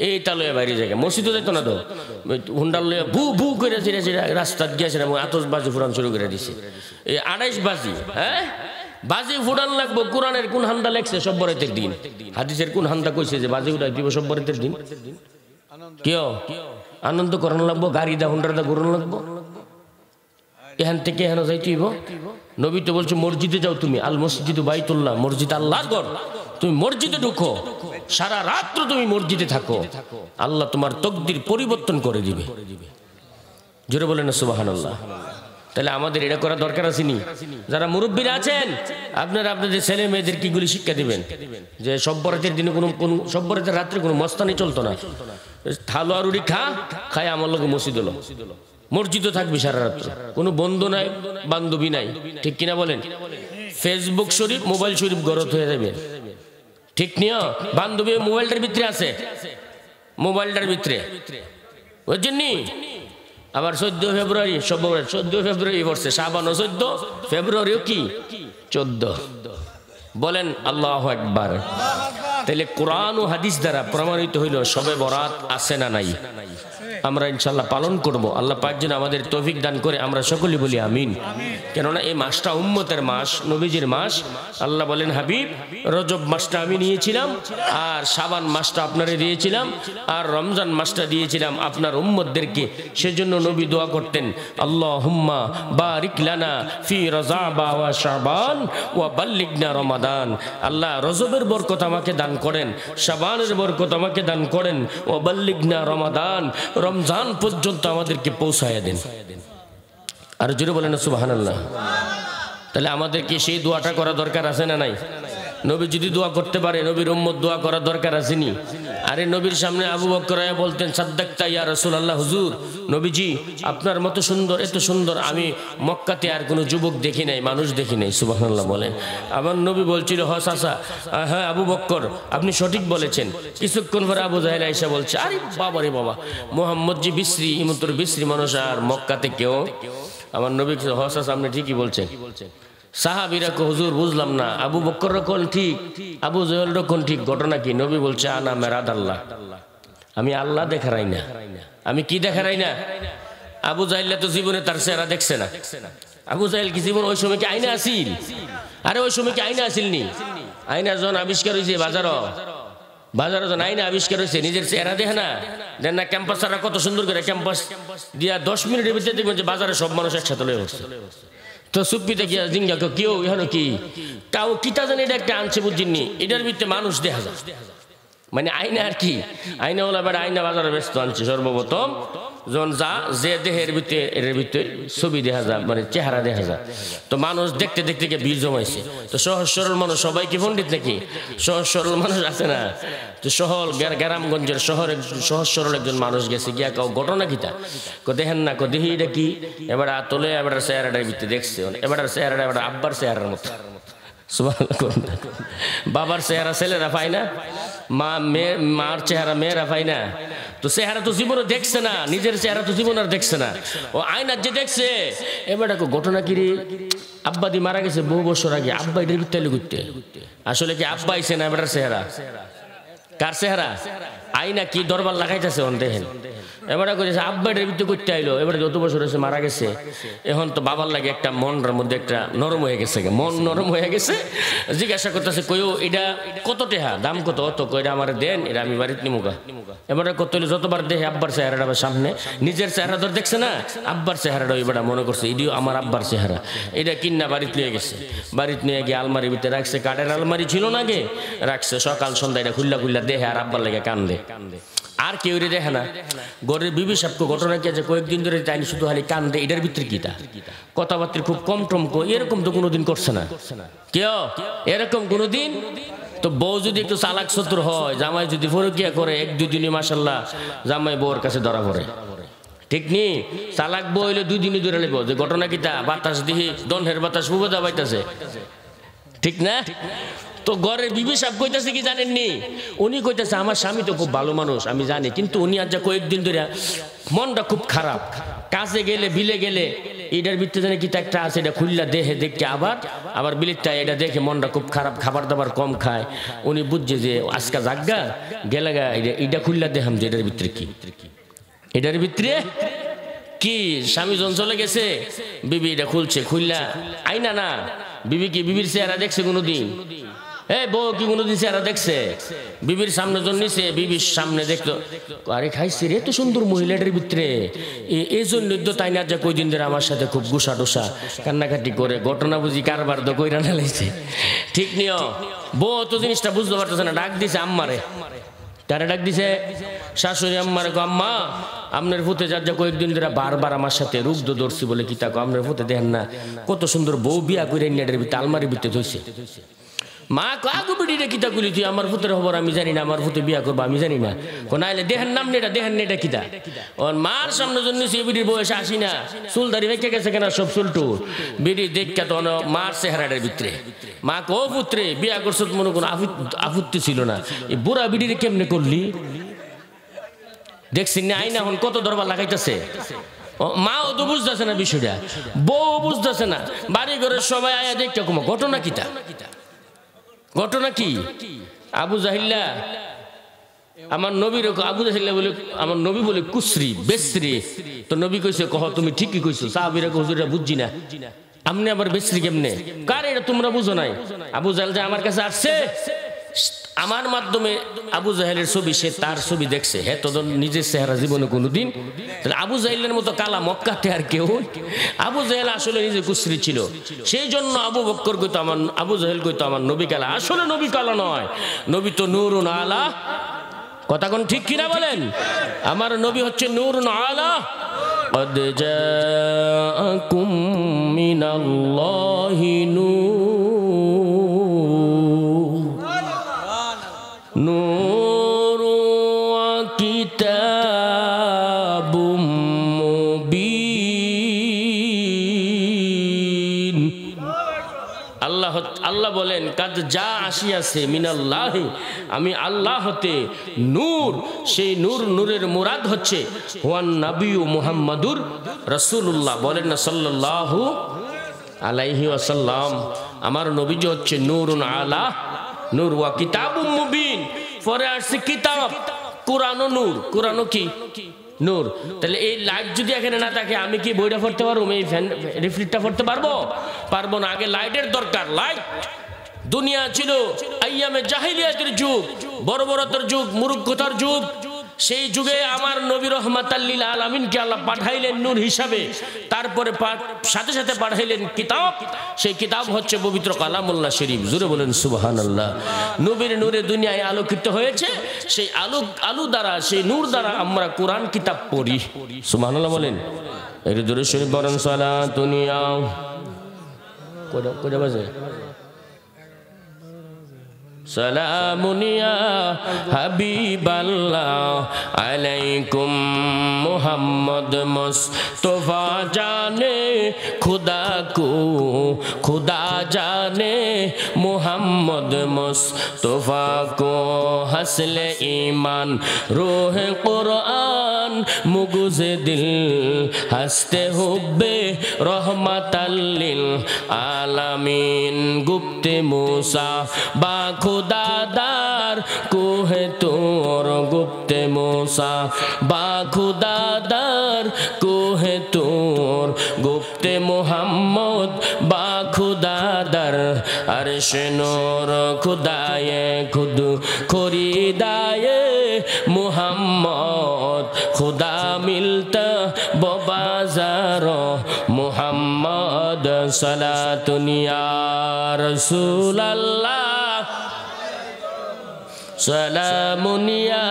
এইটা লইয়া বাইরে জায়গা মসজিদও যাইতো না তো হুন্ডাল লইয়া ভু ভু করে রাস্তাত গিয়েছে না আতসবাজি ফুটান শুরু করে দিছে এই 28 বাজি হ্যাঁ বাজি ফুটান লাগবো কোরআনের কোন হান্দা লেখছে সব্বরেতের দিন হাদিসের কোন হান্দা কইছে যে বাজি উঠাই দিব সব্বরেতের দিন কেউ আনন্দ করান লাগবো গাড়ি দা হুন্ডার দা ঘুরান লাগবো এখান থেকে এখানে যাইতেইব নবী তো বলছে মসজিদে যাও তুমি আল মসজিদু বাইতুল্লাহ মসজিদ আল্লাহর ঘর তুমি মসজিদে ঢুকো সারা রাত তুমি মসজিদে থাকো আল্লাহ তোমার তকদির পরিবর্তন করে দিবে জোরে বলেন না সুবহানাল্লাহ তাহলে আমাদের এটা করা দরকার আছে নি যারা মুরব্বিরা আছেন আপনারা আপনাদের ছেলে মেয়েদের কিগুলি শিক্ষা দিবেন যে সব্বরাতের দিনে কোনো সব্বরাতের রাত্রে কোনো মস্তানি চলতো না থালোয়া রুটি খায় আমার লোক মসজিদ হলো মসজিদে থাকবি সারা রাত্র কোনো বন্ধু নাই বান্ধবী নাই ঠিক কিনা বলেন ফেসবুক শরীফ মোবাইল শরীফ গরত হয়ে যাবে ঠিক নিও বান্ধবী মোবাইলটার ভিতরে আছে মোবাইলটার ভিতরে বুঝছেননি আবার 14 ফেব্রুয়ারি 14 ফেব্রুয়ারি পড়ছে শাবান 14 ফেব্রুয়ারিও কি 14 বলেন আল্লাহু আকবার তাহলে কোরআন ও হাদিস দ্বারা প্রমাণিত হইল শবে বরাত আছে না নাই আমরা ইনশাআল্লাহ পালন করব। আল্লাহ পাক যেন আমাদের তৌফিক দান করে, আমরা সকলেই বলি আমিন। কেননা এই মাসটা উম্মতের মাস, নবীজির মাস। আল্লাহ বলেন, হাবিব রজব মাসটা আমি নিয়েছিলাম, আর শাবান মাসটা আপনারে দিয়েছিলাম, আর রমজান মাসটা দিয়েছিলাম আপনার উম্মতদেরকে। সেজন্য নবী দোয়া করতেন, আল্লাহুম্মা বারিক লানা ফি রজাবা ওয়া শাবান ওয়া বাল্লিগনা রমাদান। আল্লাহ রজবের বরকত আমাকে দান করেন, শাবানের বরকত আমাকে দান করেন, ওয়া বাল্লিগনা রমাদান, রমজান পর্যন্ত আমাদেরকে পৌঁছায়া দেন। আর জোরে বলেন সুবহানাল্লাহ। তাহলে আমাদেরকে সেই দোয়াটা করা দরকার আছে না নাই? নবী যদি দোয়া করতে পারে, নবীর উম্মত দোয়া করার দরকার আসেনি? আরে নবীর সামনে আবু বকর বলতেন, সাদ্দাকতা ইয়া রাসূলুল্লাহ, হুজুর নবীজি আপনার মতো সুন্দর, এত সুন্দর আমি মক্কাতে আর কোনো যুবক দেখি নাই, মানুষ দেখি নাই। সুবহানাল্লাহ বলেন। আমার নবী বলছিল, হ চাচা, হ্যাঁ আবু বকর আপনি সঠিক বলেছেন। কিছুক্ষণ পরে আবু জাহেল আয়েশা বলছে, আরে বাবা রে বাবা, মোহাম্মদ জি বিশ্রী, ইমন্তর বিশ্রী মানুষ আর মক্কাতে কেউ। আমার নবী, হ চাচা আপনি ঠিকই বলছেন। সাহাবীরা কো, হুজুর বুঝলাম না, আবু বকর কোন ঠিক, আবু জহেল কোন ঠিক, ঘটনা কি? নবী বলছে, আনা মেরাদ আল্লাহ, আমি আল্লাহ দেখারাই না। আমি কি দেখারাই না? আবু জাহেল তো জীবনে তার চেহারা দেখছে না। আবু জাহেল কি জীবন ওই সময় কি আইনা আসিল? আরে ওই সময় কি আইনা আসিল নি? আইনা যখন আবিষ্কার হয়েছে বাজারও যখন আইনা আবিষ্কার হয়েছে, নিজের চেহারা দেখে না, দেন না ক্যাম্পাসরা কত সুন্দর করে ক্যাম্পাস দিয়া 10 মিনিটের ভিতরে দেখবেন যে বাজারে সব মানুষ একসাথে লয়ে হচ্ছে। তো সুপ্পিতে গিয়া জিঙ্গা কেউ এখানে কি কাউ কিতা জানি এটা একটা আনছে, বুঝিনি, এটার ভিতরে মানুষ দেখা যায়। মানে আইনা আর কি, আইনা হলো এবার আইনা বাজারে ব্যস্ত আনছে। সর্বপ্রথম যখন যা যে দেহের ভিতরে এর ভিতরে ছবি দেখা যায়, মানে চেহারা দেখা যায়, তো মানুষ দেখতে দেখতে গিয়ে ভিড় জমাইছে। তো সহজ সরল মানুষ সবাই কি পণ্ডিত নাকি? সহজ সরল মানুষ আছে না? তো গ্রামগঞ্জের শহরে সহজ সরল একজন মানুষ গেছে, গিয়া কাউ ঘটনা কিতা দেখেন না, দেখি এটা কি? এবার তোলে, এবার চেহারাটার ভিতরে দেখছে, এবার চেহারাটা এবার আব্বার চেহারার মতো। বাবার চেহারা ছেলেরা পায় না, মার চেহারা মেয়েরা পায় না। তো চেহারা তো জীবনে দেখছে না, নিজের চেহারা তো জীবন আর দেখছে না, ও আয়নার যে দেখছে। এবার ঘটনা কি রে, আব্বা দি মারা গেছে বহু বছর আগে, আব্বা এটার ভিতরে ঘুরতে, আসলে কি আব্বা আইছে না এবার চেহারা? কার চেহারা? আইনা কি দরবার লাগাইতেছে অন দেখেন। এবার কইছে আব্বা এটার ভিতরে করতে আইলো, এবার যত বছর হয়েছে মারা গেছে, এখন তো বাবার লাগে একটা মনের মধ্যে একটা নরম হয়ে গেছে, মন নরম হয়ে গেছে। জিজ্ঞাসা করতেছে, কইও এটা কত টেহা, দাম কত? অত কইরা আমার দেন, এটা আমি বাড়িতে নিমুগা। এবার কত হইলে যতবার দেখে আব্বার চেহারাটা সামনে, নিজের চেহারা ধর দেখছে না, আব্বার চেহারাটা এবার মনে করছে এটিও আমার আব্বার চেহারা। এটা কিনা বাড়িতে নিয়ে গেছে, বাড়িতে নিয়ে গিয়ে আলমারির ভিতরে রাখছে, কাঠের আলমারি ছিল না গে, রাখছে। সকাল সন্ধ্যা এটা খুল্লা দেখে আর আব্বার লাগে কান্দে, আর কেউ রে দেখে না। গরের বিবি সাপকে ঘটনা কি আছে, কয়েকদিন ধরে যায়নি, শুধু খালি কান্দে। এটার ভিতরে কিটা কথাবার্তা খুব কম টমকো, এরকম তো কোনোদিন করছে না কেউ, এরকম কোনোদিন। তো বউ যদি একটু চালাক চতুর হয়, জামাই যদি ফরকিয়া করে, 1-2 দিনে মাশাল্লাহ জামাই বউর কাছে ধরা পড়ে, ঠিক নি? চালাক বউ হইলে 2 দিনই ধরে নেব যে ঘটনা কিটা, বাতাস দিহি দনের বাতাস বুবদা পাইতেছে, ঠিক না? তো ঘরের বিবি সাহেব কইতাছে কি জানেননি, উনি কইতাছে আমার স্বামী তো খুব ভালো মানুষ আমি জানি, কিন্তু উনি আজ কয়েকদিন ধরে মনটা খুব খারাপ, কাজে গেলে বিলে গেলে এটার ভিতরে জানে কি একটা আছে, এটা খুললা দেখে দেখে আবার বিলেরটা এটা দেখে মনটা খুব খারাপ, খাবার দাবার কম খায়। উনি বুঝছে যে আজকা জাগা গেলে গা এটা খুললা দেখাম যে এটার ভিতরে কি, এটার ভিতরে কি। স্বামী জন চলে গেছে, বিবি এটা খুলছে, খুললা আইনা না, বিবি কি বিবির চেহারা দেখছে কোনোদিন? বউ কি কোনোদিন চেহারা দেখছে? বিবির সামনে জন নিছে, বিবির সামনে দেখলো, আরে খাইছি রে, এত সুন্দর মহিলাটার ভিতরে, এই জন্য তো তাই না যে কয়দিন ধরে আমার সাথে খুব গুসা টুসা কান্নাকাটি করে, ঘটনা বুঝি কারবার তো কইরা না লাইছে, ঠিক নিও। বউ তো জিনিসটা বুঝতে পারতেছে না, ডাক দিছে আম্মারে। তারা ডাক দিছে শাশুড়ি আম্মারে, গো আম্মা আপনার ফুতে যা কয়েকদিন ধরে বারবার আমার সাথে রুগ্ধ ধরছি বলে কি তাকো, আপনার ফুতে দেখেন না কত সুন্দর বউ বিয়া করে নেটের ভিতরে আলমারির ভিতরে ধরছে। মা আগু বিড়িটা কিতা গুলি, তুই আমার ফুতের খবর আমি জানি না, আমার ফুতে বিয়া করবো আমি জানি না, নাইলে দেখেন নাম নেটা, দেখেন নেটা কিতা। ওর মার সামনে জন্য সে বিড়ির বয়স 80 না, চুল দাড়ি রেখে গেছে কেনা সব চুলটু, বিড়ি দেখা তো মার চেহারাটার ভিতরে। মা কো পুত্রে বিয়া করছো, মনে কোনো আপত্তি ছিল না, এই বুড়া বিড়ির কেমনে করলি? দেখছেন না আইনা এখন কত দরবার লাগাইতেছে। মাও তো বুঝতেছে না বিষয়টা, বউ বুঝতেছে না, বাড়ি ঘরের সবাই আয়া দেখতে কমো ঘটনা কিতা, ঘটনা কি? আবু জাহিল্লা আমার নবীর আবু জাহেল বলে, আমার নবী বলে কুসরি বেসরি। তো নবী কইছে কহ তুমি ঠিকই কইছো, সাহাবীরা হুজুরা বুঝছি না, আপনি আবার বেসরি কেমনে, কার এটা তোমরা বুঝো নাই। আবু জাহেল যে আমার কাছে আসছে, আমার মাধ্যমে আবু জাহেলের ছবি, সে তার ছবি দেখছে, হ্যাঁ তো নিজের চেহারা জীবনে কোনোদিন। তাহলে আবু জাহেলের মতো কালা মক্কাতে আর কেউ, আবু জাহেল আসলে নিজে কুসরি ছিল, সেই জন্য আবু বকর কইতো আমার, আবু জাহেল কইতো আমার নবী কালা। আসলে নবী কালা নয়, নবী তো নূরুন আলা, কথা কোন ঠিক কিনা বলেন? আমার নবী হচ্ছে নূরুন আলা। قد جاءكم من الله نور وكتاب মুবিন। আল্লাহ বলেন কাদ যা আসিয়াছে মিনাল্লাহি, আমি আল্লাহ হতে নূর, সেই নূর, নূরের মুরাদ হচ্ছে হুয়ান নবিয়্যু মুহাম্মাদুর রাসূলুল্লাহ। বলেন না সাল্লাল্লাহু আলাইহি ওয়াসাল্লাম। আমার নবীজি হচ্ছে নূরুন আলা নূর ওয়া কিতাবুম মুবিন। পরে আসছে কিতাব, কোরআনও নূর, কোরআনও কি নূর। তাহলে এই লাইট যদি এখানে না থাকে, আমি কি বইটা পড়তে পারবো, এই ফ্যান রিফ্লেক্টটা পড়তে পারবো? পারবো না। আগে লাইটের দরকার। লাইট দুনিয়া ছিল আইয়ামে জাহিলিয়াতের যুগ, বর্বরতার যুগ, মূর্খতার যুগ। সেই যুগে আমার নবী রহমাতাল লিল আলামিনকে আল্লাহ পাঠাইলেন নূর হিসাবে, তারপরে সাথে সাথে পাঠাইলেন কিতাব। সেই কিতাব হচ্ছে পবিত্র কালামুল্লাহ শরীফ। জোরে বলেন সুবহানাল্লাহ। নবীর নূরে দুনিয়ায় আলোকিত হয়েছে, সেই আলো দ্বারা, সেই নূর দ্বারা আমরা কোরআন কিতাব পড়ি। সুবহানাল্লাহ বলেন। এর দরুদ শরীফ পড়েন সালাতুন ইয়া কয়টা বাজে? সালামুন ইয়া হাবিবাল্লাহ আলাইকুম মুহাম্মদ মুস্তাফা জানে খুদা কো খুদা জানে মুহাম্মদ মুস্তাফা কো হাসলে ঈমান রূহে কুরআন মুগুজে দিল হাসতে হুব্বে রহমাতাল লিল আলামিন গুপ্তে মুসা বা খুদাদার কোহে তোর গুপ্তে মুসা বা খুদাদার কোহে তোর গুপ্তে মুহাম্মদ বা খুদাদার আরশে নূর খুদায়ে খুদ খরিদায়ে মুহাম্মদ খুদা মিলতা বাজার মুহাম্মদ সালাতুন ইয়া রাসূলুল্লাহ সালামুন ইয়া।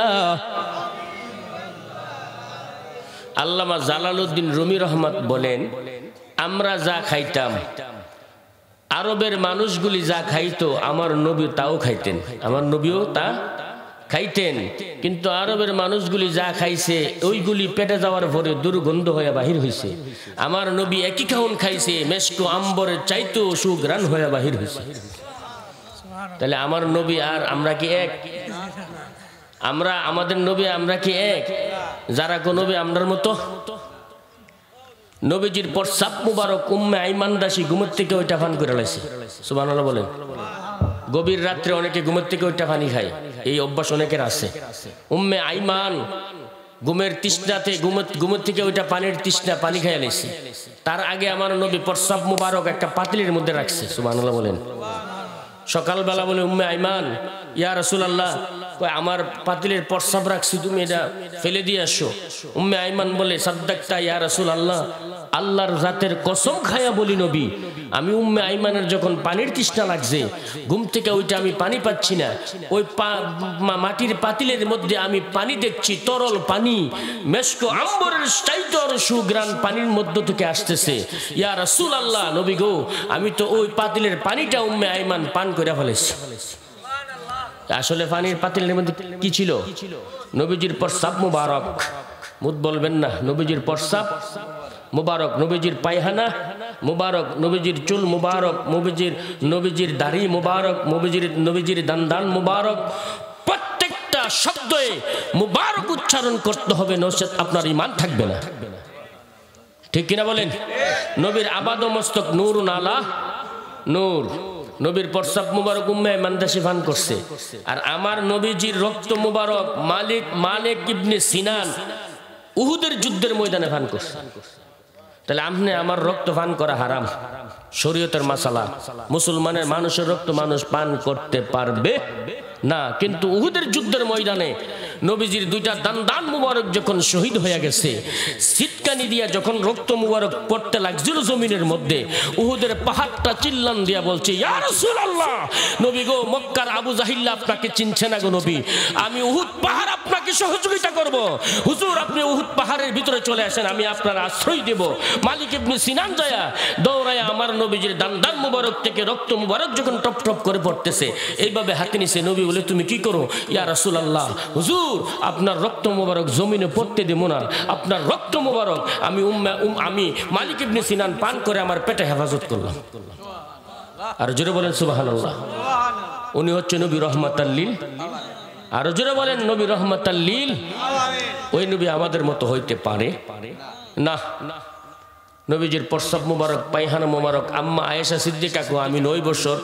আল্লামা জালালউদ্দিন রুমি রহমত বলেন, আমরা যা খাইতাম, আরবের মানুষগুলি যা খাইতো, আমার নবী তাও খাইতেন, আমার নবীও তা খাইতেন। কিন্তু আরবের মানুষগুলি যা খাইছে, ওইগুলি পেটে যাওয়ার পরে দুর্গন্ধ হয়ে বাহির হয়েছে। আমার নবী একই খাউন খাইছে, মেশকো আম্বরের চাইতো সুগ্রাণ হয়ে বাহির হয়েছে। তাহলে আমার নবী আর আমরা কি এক? আমরা, আমাদের নবী আমরা কি এক? যারা কোন নবী আমরার মতো? নবীজির প্রস্রাব মুবারক উম্মে আইমান দাসী ঘুমের থেকে ওইটা পান করে লাইছে। সুবহানাল্লাহ বলেন। গভীর রাত্রে অনেকে ঘুমের থেকে ওইটা পানি খায়, এই অভ্যাস অনেকের আছে। উম্মে আইমান ঘুমের তৃষ্ণাতে ঘুমের থেকে ওইটা পানির তৃষ্ণা, পানি খাইয়া লাইছে। তার আগে আমার নবী প্রস্রাব মুবারক একটা পাতিলের মধ্যে রাখছে। সুবহানাল্লাহ বলেন। সকালবেলা বলে উম্মে আইমান, ইয়া রাসূলুল্লাহ, আমার পাতিলের প্রস্রাব রাখছি, তুমি এটা ফেলে দিয়ে আসো। উম্মে আইমান বলে, সাদ্দাকতা ইয়া রাসূলুল্লাহ, আল্লাহর জাতের কসম খায়া বলি নবী, আমি উম্মে আইমানের যখন পানির তৃষ্ণা লাগছে, ঘুম থেকে ওইটা আমি পানি পাচ্ছি না, ওই মাটির পাতিলের মধ্যে আমি পানি দেখছি, তরল পানি, মেশকো আম্বরের চাইতে আরো সুগ্রাণ পানির মধ্য থেকে আসতেছে। ইয়া রাসূলুল্লাহ, নবী গো, আমি তো ওই পাতিলের পানিটা উম্মে আইমান পান করে ফেলেছি। আসলে পানির পাতিলের মধ্যে কি ছিল? নবীজির প্রস্রাব মুবারক। মুদ বলবেন না, নবীজির প্রস্রাব মুবারক, নবীজির পায়খানা মুবারক, নবীজির চুল মুবারক, নবীজির দাড়ি মুবারক, নবীজির দান্দান মুবারক। প্রত্যেকটা শব্দে মুবারক উচ্চারণ করতে হবে, নচেত আপনার ঈমান থাকবে না। ঠিক কিনা বলেন? নবীর আবাদ মস্তক নূরুন আলা নূর। নবীর প্রস্রাব মুবারক উম্মে আইমান দাসী পান করছে। আর আমার নবীজির রক্ত মুবারক মালিক ইবনে সিনান উহুদের যুদ্ধের ময়দানে পান করছে। তাহলে আপনি আমার রক্ত পান করা হারাম, শরীয়তের মাসালা। মুসলমানের মানুষের রক্ত মানুষ পান করতে পারবে না, কিন্তু উহুদের যুদ্ধের ময়দানে নবীজির দুইটা দান মুবারক যখন শহীদ হয়ে গেছে, সিটকানি দিয়া যখন রক্ত মুবারক পড়তে লাগছিল জমিনের মধ্যে, উহুদের পাহাড়টা চিল্লান দিয়া বলছে, ইয়া রাসূলুল্লাহ, নবী গো, মক্কার আবু জাহিল আপনাকে চিনছে না গো নবী, আমি উহুদ পাহাড় আপনাকে সহযোগিতা করব। হুজুর, আপনি উহুদ পাহাড়ের ভিতরে চলে আসেন, আমি আপনার আশ্রয় দেব। মালিক ইবনে সিনান যায় দৌড়ায় আমার নবীজির দান মুবারক থেকে রক্ত মুবারক যখন টপ টপ করে পড়তেছে, এইভাবে হাতে নিছে। নবী বলে, তুমি কি করো? ইয়া রাসূলুল্লাহ, হুজুর, আপনার রক্ত মুবারক জমিনে পড়তে দেব না, আপনার রক্ত মুবারক আমি মালিক ইবনে সিনান পান করে আমার পেটে হেফাজত করলাম। আর জোরে বলেন সুবহানাল্লাহ। উনি হচ্ছে নবী রহমাতাল লিল। আর জোরে বলেন নবী রহমাতাল লিল। ওই নবী আমাদের মতো হইতে পারে না। নবীজির প্রস্রাব মুবারক, পায়খানা মুবারক আম্মা আয়েশা সিদ্দিকাকে আমি 9 বছর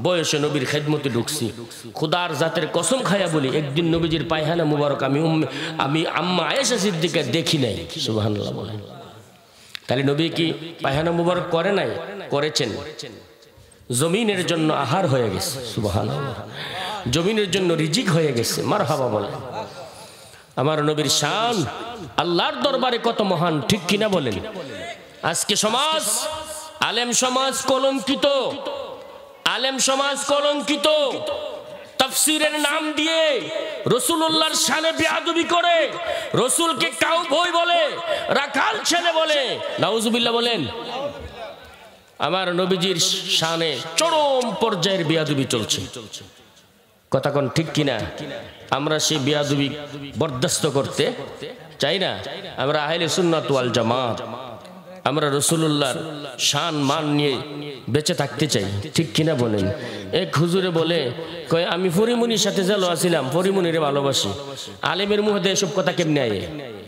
বয়সে নবীর খেদমতে ঢুকছি। খুদার জাতের কসম খায়া বলি, একদিন নবীজির পায়খানা মুবারক আমি আম্মা আয়েশা সিদ্দিকা দেখি নাই। সুবহানাল্লাহ বলেন। তাহলে নবী কি পায়খানা মুবারক করে নাই? করেছেন। জমিনের জন্য আহার হয়ে গেছে। সুবহানাল্লাহ। জমিনের জন্য রিজিক হয়ে গেছে। মারহাবা বলেন। আমার নবীর শান আল্লাহর দরবারে কত মহান, ঠিক কিনা বলেন? আজকে সমাজ, আলেম সমাজ কলঙ্কিত, আলেম সমাজ কলঙ্কিত। তাফসীরের নাম দিয়ে রাসূলুল্লাহর শানে বেয়াদবি করে, রাসূলকে কাউবয় বলে, রাখাল ছেলে বলে। নাউজুবিল্লাহ বলেন। আমার নবীজির শানে চরম পর্যায়ের বেয়াদবি চলছে। কথা কোন ঠিক কিনা? আমরা সেই বেয়াদবি বরদাস্ত করতে চাই না। আমরা আহলে সুন্নাত ওয়াল জামাত, আমরা রাসূলুল্লাহর শান মান নিয়ে বেঁচে থাকতে চাই, ঠিক কিনা বলেন? এক হুজুরে বলে, কয় আমি ফরিমুনির সাথে জালো আছিলাম, ফরিমুনিরে ভালোবাসি। আলেমের মুখে এসব কথা কেমনে আয়ে?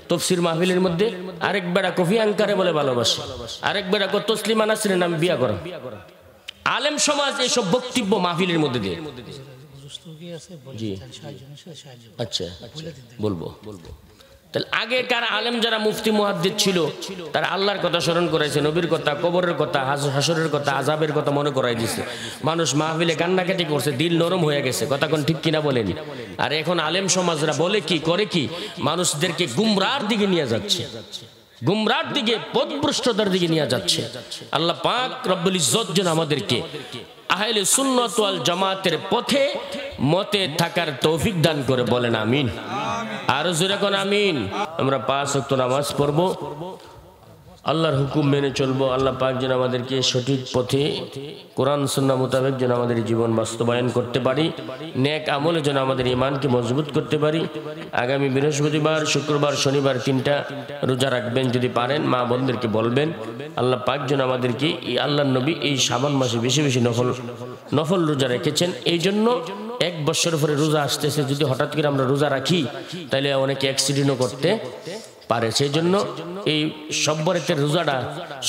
তফসির মাহফিলের মধ্যে আরেক বেড়া কফি আঙ্কারে বলে ভালোবাসি, আরেক বেড়া কত তসলিমা নাসরিনের নামে বিয়া করা। আলেম সমাজ এইসব বক্তব্য মাহফিলের মধ্যে দিয়ে। জি আচ্ছা, বলবো। তাহলে আগেকার আলেম যারা মুফতি মুহাদ্দিস ছিল, তারা আল্লাহর কথা স্মরণ করাইছে, নবীর কথা, কবরের কথা, হাসরের কথা, আযাবের কথা মনে করাই দিছে। মানুষ মাহফিলে কান্নাকাটি করছে, দিল নরম হয়ে গেছে। কথা কোন ঠিক কিনা বলেন? আর এখন আলেম সমাজরা বলে কি, করে কি? মানুষদেরকে গুমরাহর দিকে নিয়ে যাচ্ছে, গুমরাহর দিকে, পথভ্রষ্টতার দিকে নিয়ে যাচ্ছে। আল্লাহ পাক রব্বুল ইজ্জত যেন আমাদেরকে আহলে সুন্নাত ওয়াল জামাতের পথে মতে থাকার তৌফিক দান করে, বলেন আমিন। আর জোরে কোন আমিন। আমরা 5 ওয়াক্ত নামাজ পড়বো, আল্লাহর হুকুম মেনে চলবো। আল্লাহ পাক যেন আমাদেরকে সঠিক পথে কোরআন সুন্নাহ মোতাবেক যেন আমাদের জীবন বাস্তবায়ন করতে পারি, নেক আমলে যেন আমাদের ঈমানকে মজবুত করতে পারি। আগামী বৃহস্পতিবার, শুক্রবার, শনিবার 3টা রোজা রাখবেন, যদি পারেন মা বোনদেরকে বলবেন। আল্লাহ পাক যেন আমাদেরকে, এই আল্লাহর নবী এই শাবান মাসে বেশি বেশি নফল রোজা রেখেছেন। এই জন্য 1 বছর পরে রোজা আসতেছে, যদি হঠাৎ করে আমরা রোজা রাখি তাহলে অনেকে অ্যাক্সিডেন্টও করতে পারে। সেই জন্য এই সব্বরেতের রোজাটা,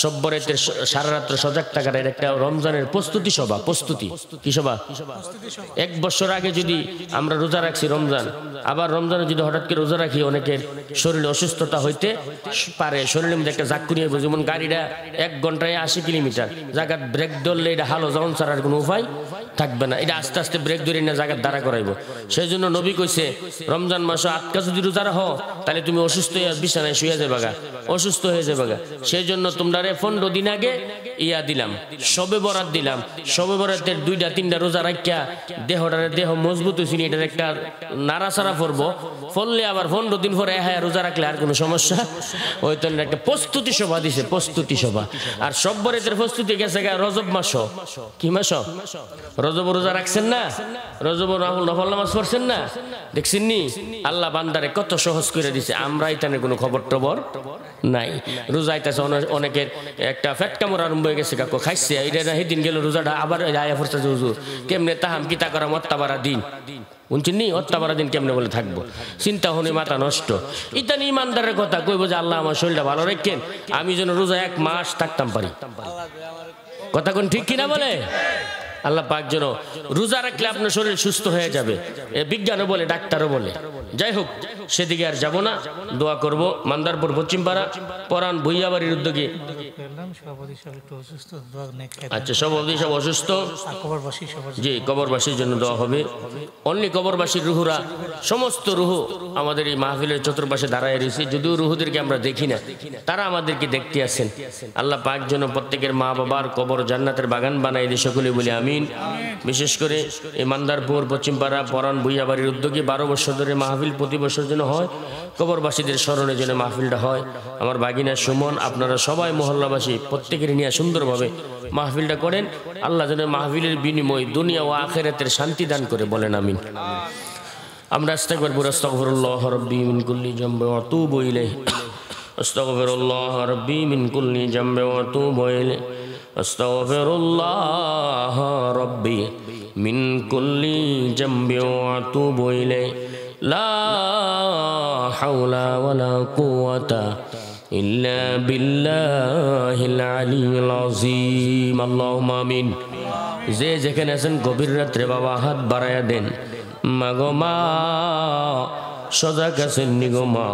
সব্বরেতের সারা রাত্র সজাগ থাকার একটা রমজানের প্রস্তুতি সভা। প্রস্তুতি কি সভা? 1 বছর আগে যদি আমরা রোজা রাখছি রমজান, আবার রমজানে যদি হঠাৎ করে রোজা রাখি, অনেকের শরীরে অসুস্থতা হইতে পারে। শরীরের মধ্যে একটা জাক্কুনি হবে, যেমন গাড়িটা 1 ঘন্টায় 80 কিলোমিটার, জায়গা ব্রেক ধরলে এটা হালো যখন ছাড়ার কোনো উপায় থাকবে না। এটা আস্তে আস্তে ব্রেক ধরে না জায়গার দাঁড়া করাইব। সেই জন্য নবী কইছে, রমজান মাসে 8টা যদি রোজা রাখো তাহলে তুমি অসুস্থ হয়ে বিছানায় শুয়ে যাবে গা, অসুস্থ হয়ে যাবে গা। সেই জন্য তোমরা 15 দিন আগে ইয়া দিলাম, শবে বরাত দিলাম। শবে বরাতের 2টা 3টা রোজা রাখিয়া দেহ মজবুত হয়েছিল, এটার একটা নাড়াচাড়া পড়বো, ফললে আবার 15 দিন পরে রোজা রাখলে আর কোনো সমস্যা ওই তো। একটা প্রস্তুতি সভা দিছে, প্রস্তুতি সভা। আর সব বরাতের প্রস্তুতি গেছে গা রজব মাস। কি মাস? রজব রোজা রাখছেন না? রজব নফল নামাজ পড়ছেন না? দেখছেন নি আল্লাহ বান্দারে কত সহজ করে দিছে। আমরা এখানে কোনো খবর টবর নাই। রোজা আইতাছে, অনেকের একটা ফ্যাট কামড় আরম্ভ হয়ে গেছে, কাকু খাইছে এটা না, সেদিন গেল রোজাটা আবার আয়া পড়ছে হুজুর, কেমনে তাহাম কিতা করা মত্তাবারা দিন বুঝছেন নি, অত্যাবারা দিন কেমনে বলে থাকবো, চিন্তা হনে মাথা নষ্ট। ইতানি ইমানদারের কথা কইব যে আল্লাহ আমার শরীরটা ভালো রাখেন, আমি যেন রোজা 1 মাস থাকতাম পারি। কথা কোন ঠিক কিনা বলে? আল্লাহ পাক যেন রোজা রাখলে আপনার শরীর সুস্থ হয়ে যাবে, এ বিজ্ঞানও বলে, ডাক্তারও বলে। যাই হোক, সেদিকে আর যাব না, দোয়া করব। মান্দারপুর পশ্চিমপাড়া পরান ভুইয়াবাড়ির উদ্যোগে, আচ্ছা সভাপতি সব অসুস্থ, জি কবরবাসীর জন্য দোয়া হবে। অনলি কবরবাসীর রুহুরা, সমস্ত রুহু আমাদের এই মাহফিলের চতুর্পাশে দাঁড়ায় রয়েছে, যদিও রুহুদেরকে আমরা দেখি না, তারা আমাদেরকে দেখতে আসেন। আল্লাহ পাক যেন প্রত্যেকের মা বাবার কবর জান্নাতের বাগান বানাই দিয়ে সকলে বলি আমিন। বিশেষ করে এই মান্দারপুর পশ্চিমপাড়া পরান ভুইয়াবাড়ির উদ্যোগে 12 বছর ধরে মাহফিল প্রতি বছর যেন হয়, কবরবাসীদের স্মরণে যেন মাহফিলটা হয়। আমার বাগিনা সুমন, আপনারা সবাই মহল্লাবাসী প্রত্যেকের নিয়ে সুন্দরভাবে মাহফিলটা করেন। আল্লাহ যেন মাহফিলের বিনিময় দুনিয়া ও আখিরাতের শান্তি দান করে, বলেন আমিন। আমরা আস্তাগফিরুল্লাহ রাব্বি মিন কুল্লি জামবি ওয়া আতুবু ইলাইহি, আস্তাগফিরুল্লাহ রাব্বি মিন কুল্লি জামবি ওয়া আতুবু ইলাইহি, আস্তাগফিরুল্লাহ রাব্বি মিন কুল্লি জামবি ওয়া আতুবু ইলাইহি, লা হাওলা ওয়ালা কুওয়াতা ইল্লা বিল্লাহিল আলিয়্যিল আযীম। আল্লাহুম্মা আমিন। যে যেখানে আছেন গভীর রাত্রে বাবা হাত বাড়ায়া দেন। মাগো মা, সজাগ আছেন নিগো মা,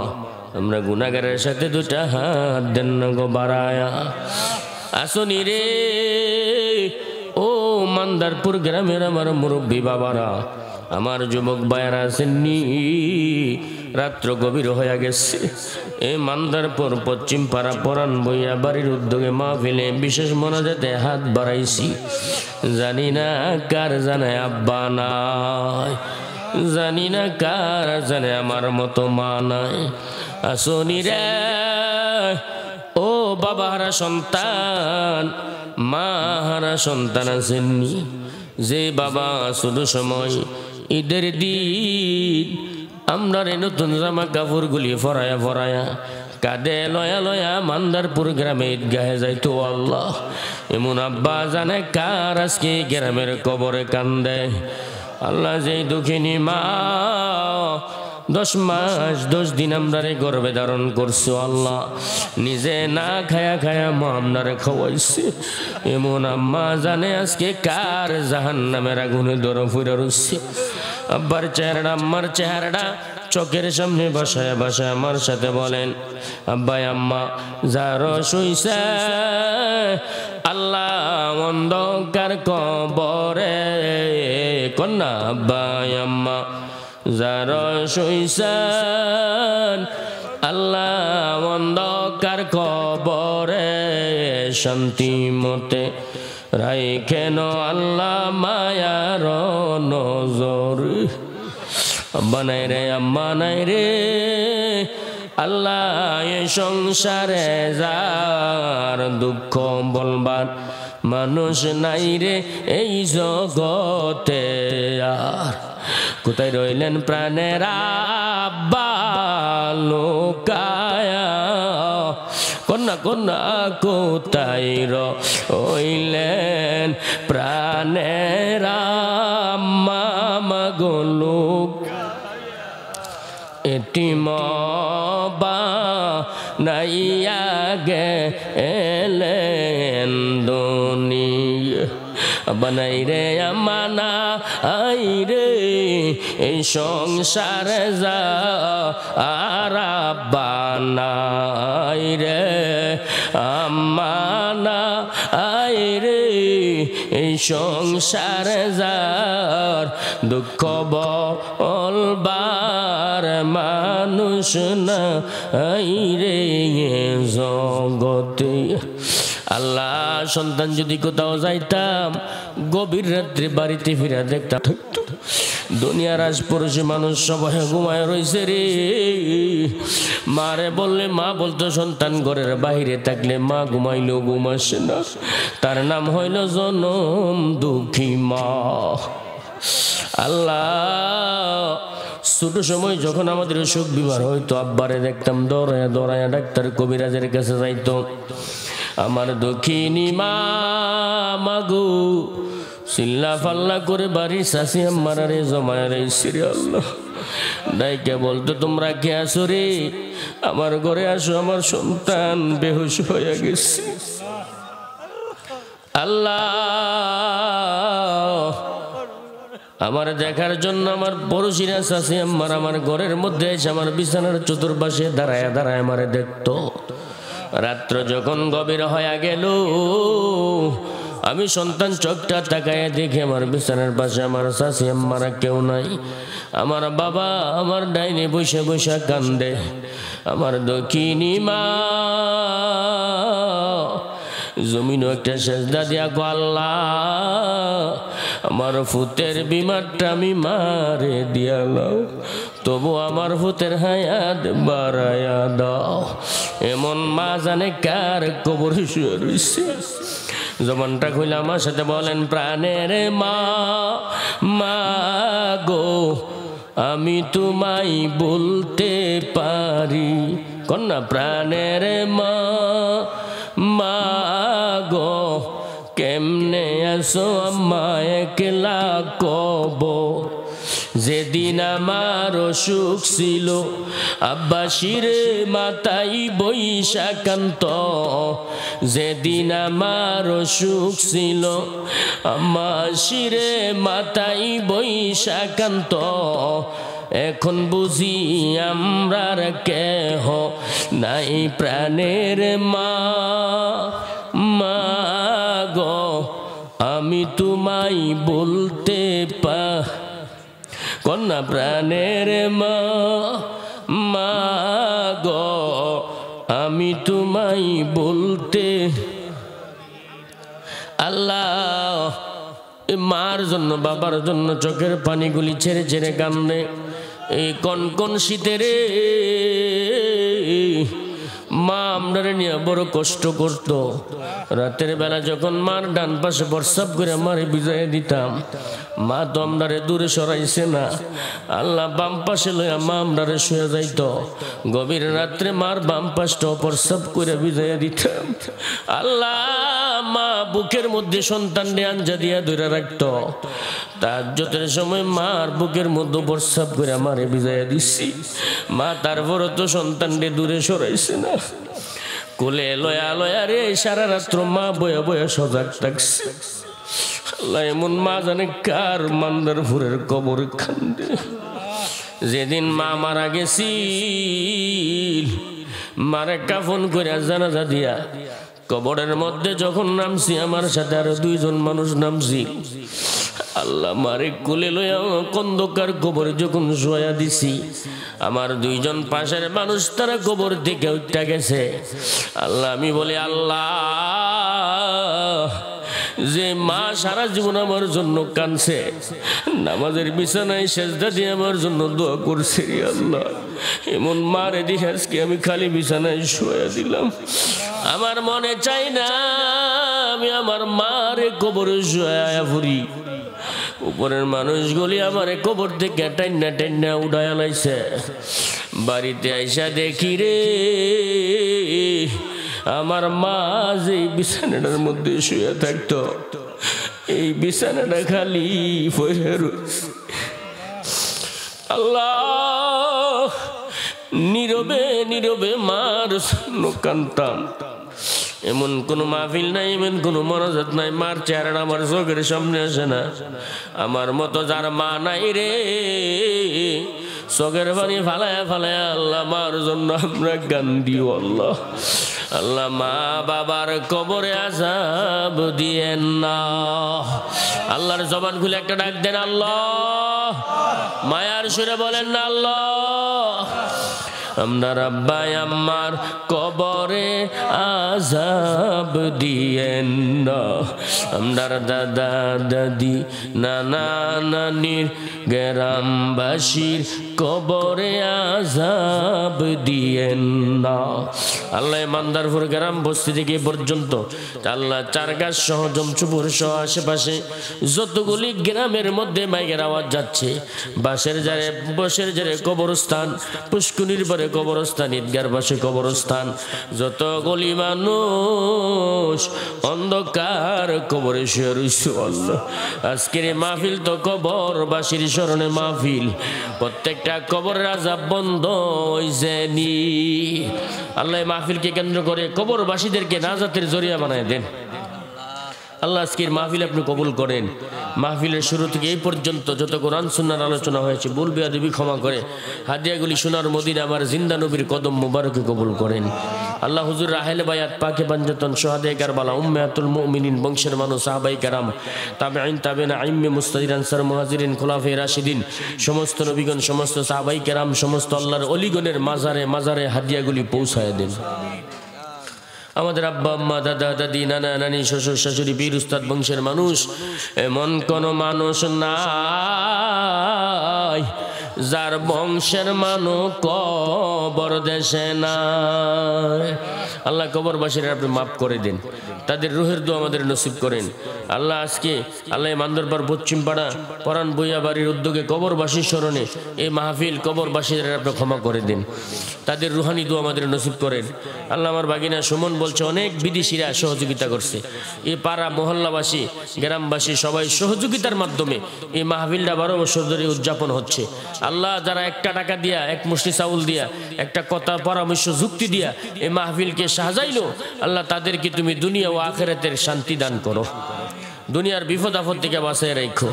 আমরা গুনাহগারের সাথে দুটা হাত দেন না গো বাড়ায়া। আসনি রে ও মান্দারপুর গ্রামের আমার মুরব্বী বাবারা, আমার যুবক ভাইয়ারা আসেননি, রাত্র গভীর হয়ে গেছে। এই মান্দারপুর পশ্চিমপাড়া পরান ভুইয়াবাড়ির উদ্যোগে মাহফিলে বিশেষ মোনাজাতে হাত বাড়াইছি। জানি না কার জানে আব্বা নাই, জানি না কার জানে আমার মতো মা নাই। আসনি রে ও বাবা হারা সন্তান, মা হারা সন্তান আসেননি। যে বাবা শুধু সময় ঈদের দিন আমরা নতুন জামা কাপড় গুলি ফরায়া ফরায়া কাঁদে লয়া লয়া মান্দারপুর গ্রামে ঈদগাহে যাইতো। আল্লাহ, এমন আব্বা জানে কার আজকে গ্রামের কবরে কান্দে। আল্লাহ, যে দুঃখিনী মা 10 মাস 10 দিন আমরারে গর্ভে ধারণ করছো, আল্লাহ নিজে না খায়া খায়া মা আমরারে খাওয়াইছে। এমন আম্মা জানে আজকে কার জাহান্নামের আগুনে দর ফুইরা রইছে। আব্বার চেহারাটা, আম্মার চেহারাটা চোখের সামনে বসায় বসায় আমার সাথে বলেন, আব্বাই আম্মা যার শুইছে আল্লাহ অন্ধকার কবরে, কন্যা আব্বাই আম্মা যার শুইছেন আল্লাহ অন্ধকার কবরে, শান্তি মতে রাইখেন আল্লাহ মায়ার নজর। আব্বা নাই রে, আম্মা নাই রে, আল্লাহ এই সংসারে যার দুঃখ বলবার মানুষ নাই রে এই জগতে আর। কোথায় রইলেন প্রাণের আব্বা লোকায়া, কন্যা কন্যা কোথায় রইলেন প্রাণের আম্মা মাগো লোক। এতিম বানাইয়া গেলেন দুনিয়া, বানাই রে আমানা আই রে এই সংসার যা আর বানাই রে আমানা আই রে এই সংসার যার দুঃখ বলবার মানুষ না আই রে জগতে। আল্লাহ, সন্তান যদি কোথাও যাইতাম গভীর রাত্রে বাড়িতে ফিরে দেখতাম দুনিয়ার রাজপুরুষে মানুষ সবাই ঘুমায় রয়েছে রে। মারে বললে মা বলতো সন্তান ঘরের বাহিরে থাকলে মা ঘুমাইলেও ঘুম আসে না, তার নাম হইল জনম দুঃখী মা। আল্লাহ, ছোট সময় যখন আমাদের অসুখ বিমার হইতো আব্বারে দেখতাম দৌড়ায়া দৌড়ায়া ডাক্তার কবিরাজের কাছে যাইতো। আমার দক্ষিণী মা মাগো চিল্লা ফাল্লা করে বাড়ির শাশি আম্মারে জমায় রয়েছে রে। আল্লাহ, ডাইকে বলতো তোমরা কে আসো রে, আমার ঘরে আসো, আমার সন্তান বেহুশ হয়ে গেছে। আল্লাহ, আমার দেখার জন্য আমার পড়োশিরা চাচি আম্মার আমার ঘরের মধ্যে এসে আমার বিছানার চতুর্পাশে দাঁড়ায় দাঁড়ায় আমারে দেখতো। রাত্র যখন গভীর হয়ে গেল, আমি সন্তান চোখটা তাকায় দেখি আমার বিছানার পাশে আমার চাচি আম্মারা কেউ নাই। আমার বাবা আমার ডাইনে বসে বসে কান্দে। আমার দক্ষিণী মা জমিনও একটা সেজদা দিয়া গো আল্লাহ, আমার ফুতের বিমারটা আমি মারে দিয়ালাও, তবু আমার ফুতের হায়াত বাড়ায়া দাও। এমন মা জানে কার কবর শুয়ে রইছে। জবানটা খুলে আমার সাথে বলেন, প্রাণের মা, মা গো আমি তোমায় বলতে পারি। কন্যা প্রাণের মা, মা গো কেমনে আসো আম্মা একলা কবর। যেদিন আমার অসুখ ছিল আব্বা শিরে মাথায় বৈশা কান্ত। যেদিন আমার অসুখ ছিল আম্মা শিরে মাথায় বৈশা কান্ত। এখন বুঝি আমরার কেহ নাই প্রাণের মা, মা গো আমি তোমায় বলতে কন্যা প্রাণের মা, মা গো আমি তোমায় বলতে। আল্লাহ মার জন্য বাবার জন্য চোখের পানিগুলি ছেড়ে ছেড়ে কান্দে। এই কনকন শীতের মা আমরারে নিয়ে বড় কষ্ট করত। রাতের বেলা যখন মার ডান পাশে প্রস্রাব করে মারে বিজয় দিতাম, মা তো আমরারে দূরে সরাইছে না। আল্লাহ বাম পাশে লইয়া মা আমরারে শুয়ে যাইত। গভীর রাত্রে মার বাম পাশটা প্রস্রাব করে বিজয় দিতাম। আল্লাহ মা বুকের মধ্যে সন্তান আঞ্জা দিয়া ধরে রাখত। তাহাজ্জুদের সময় মার বুকের মধ্যে প্রস্রাব করে মারে বিজয় দিছি। মা তারপরও তো সন্তানকে দূরে সরাইছে না। কোলে লয়া লয়া রে সারা রাত্র মা বয়া বয়া সজাগ থাকছে। আল্লাহ এমন মা জানে কার মান্দারপুরের কবর কান্দে। যেদিন মা মারা গেছি মারে কাফন করে জানাজা দিয়া কবরের মধ্যে যখন নামছি, আমার সাথে আরো দুইজন মানুষ নামছি। আল্লাহ মারে কোলে লইয়া কন্দকার কবরে যখন শোয়া দিছি, আমার দুইজন পাশের মানুষ তারা কবর থেকে উঠা গেছে। আল্লাহ আমি বলি, আল্লাহ যে মা সারা জীবন আমার জন্য কাঁদছে, নামাজের বিছানায় সেজদা দিয়ে আমার জন্য দোয়া করছে, আল্লাহ এমন মারে দেখে আজকে আমি খালি বিছানায় শোয়া দিলাম। আমার মনে চাই না আমি আমার মারে কবরে শোয়া ফুরি। উপরের মানুষগুলি আমার কবর থেকে টাইনা টাইনা উড়াইয়া লাইছে। বাড়িতে আইসা দেখি রে আমার মা যে বিছানাটার মধ্যে শুয়ে থাকতো, এই বিছানাটা খালি পড়ে রয়েছে। আল্লাহ নীরবে নীরবে মার কান্তাম। এমন কোন মাহফিল নাই, এমন কোন মনোজাত নাই মার চেহারা আমার চোখের সামনে আসে না। আমার মতো যার মা নাই রে, চোখের পানি ফালায়া ফালায়া আল্লাহ মার জন্য আমরা গান দিও। আল্লাহ আল্লাহ মা বাবার কবরে আযাব দিয়েন না। আল্লাহর জবান খুলে একটা ডাক দেন, আল্লাহ মায়ার সুরে বলেন না আল্লাহ। আমরা আব্বাই আম্মার কবরে আযাব দিয়েন না। আমরার দাদা দাদি নানা নানির গ্রামবাসীর কবরে আযাব দিয়েন না। আল্লাহ মান্দারপুর গ্রাম বস্তি থেকে পর্যন্ত আল্লাহ চারগাছ সহ জমচুপুর সহ আশেপাশে যতগুলি গ্রামের মধ্যে মাইকের আওয়াজ যাচ্ছে, বাঁশের জারে কবরস্থান, পুষ্কুনির পরে কবরস্থান, ঈদগার পাশে কবরস্থান, যত গলি মানুষ অন্ধকার কবরে শুয়ে রইছে। আল্লাহ আজকের এই মাহফিল তো কবরবাসীর স্মরণে মাহফিল, প্রত্যেকটা কবরের আযাব বন্ধ হইছে নি। আল্লাহ মাহফিলকে কেন্দ্র করে কবরবাসীদেরকে নাজাতের জরিয়া বানায় দেন। আল্লাহ আজকের মাহফিল আপনি কবুল করেন। মাহফিলের শুরু থেকে এই পর্যন্ত যত কোরআন সুন্নাহর আলোচনা হয়েছে ভুল বেয়াদবি ক্ষমা করে হাদিয়াগুলি সোনার মদিনা আমার জিন্দা নবীর কদম মুবারকে কবুল করেন। আল্লাহ হুজুর রাহেলে বায়াত পাকে পাঞ্জাতন সোহাদায়ে কারবালা উম্মাতুল মুমিনিন বংশের মানুষ সাহাবায়ে কেরাম তাবেঈন তাবেঈন আইম্মে মুস্তাহিদিন আনসার মুহাজিরিন খোলাফায়ে রাশিদিন সমস্ত নবীগণ সমস্ত সাহাবায়ে কেরাম সমস্ত আল্লাহর ওলিগণের মাজারে মাজারে হাদিয়াগুলি পৌঁছায় দেন। আমাদের আব্বা আম্মা দাদা দাদি নানা নানি শ্বশুর শাশুড়ি বীর উস্তাদ বংশের মানুষ এমন কোন মানুষ নাই যার বংশের মানুষ কবর দেশে নাই। আল্লাহ কবরবাসীরা আপনি মাফ করে দিন, তাদের রুহের দোয়া আমাদের নসিব করেন। আল্লাহ আজকে আল্লাহ মান্দরবার পশ্চিমপাড়া পরাণ বইয়া বাড়ির উদ্যোগে কবরবাসীর স্মরণে এই মাহফিল কবরবাসীরা আপনি ক্ষমা করে দিন, তাদের রুহানি দোয়া আমাদের নসিব করেন। আল্লাহ আমার বাগিনা সুমন বলছে অনেক বিদেশিরা সহযোগিতা করছে, এই পাড়া মহল্লাবাসী গ্রামবাসী সবাই সহযোগিতার মাধ্যমে এই মাহফিলটা 12 বছর ধরে উদযাপন হচ্ছে। আল্লাহ যারা একটা টাকা দিয়া এক মুষ্টি চাউল দিয়া একটা কথা পরামর্শ যুক্তি দিয়া এই মাহফিলকে সাজাইলো, আল্লাহ তাদেরকে তুমি দুনিয়া ও আখিরাতের শান্তি দান করো, দুনিয়ার বিপদ আপদ থেকে বাঁচায় রাখো।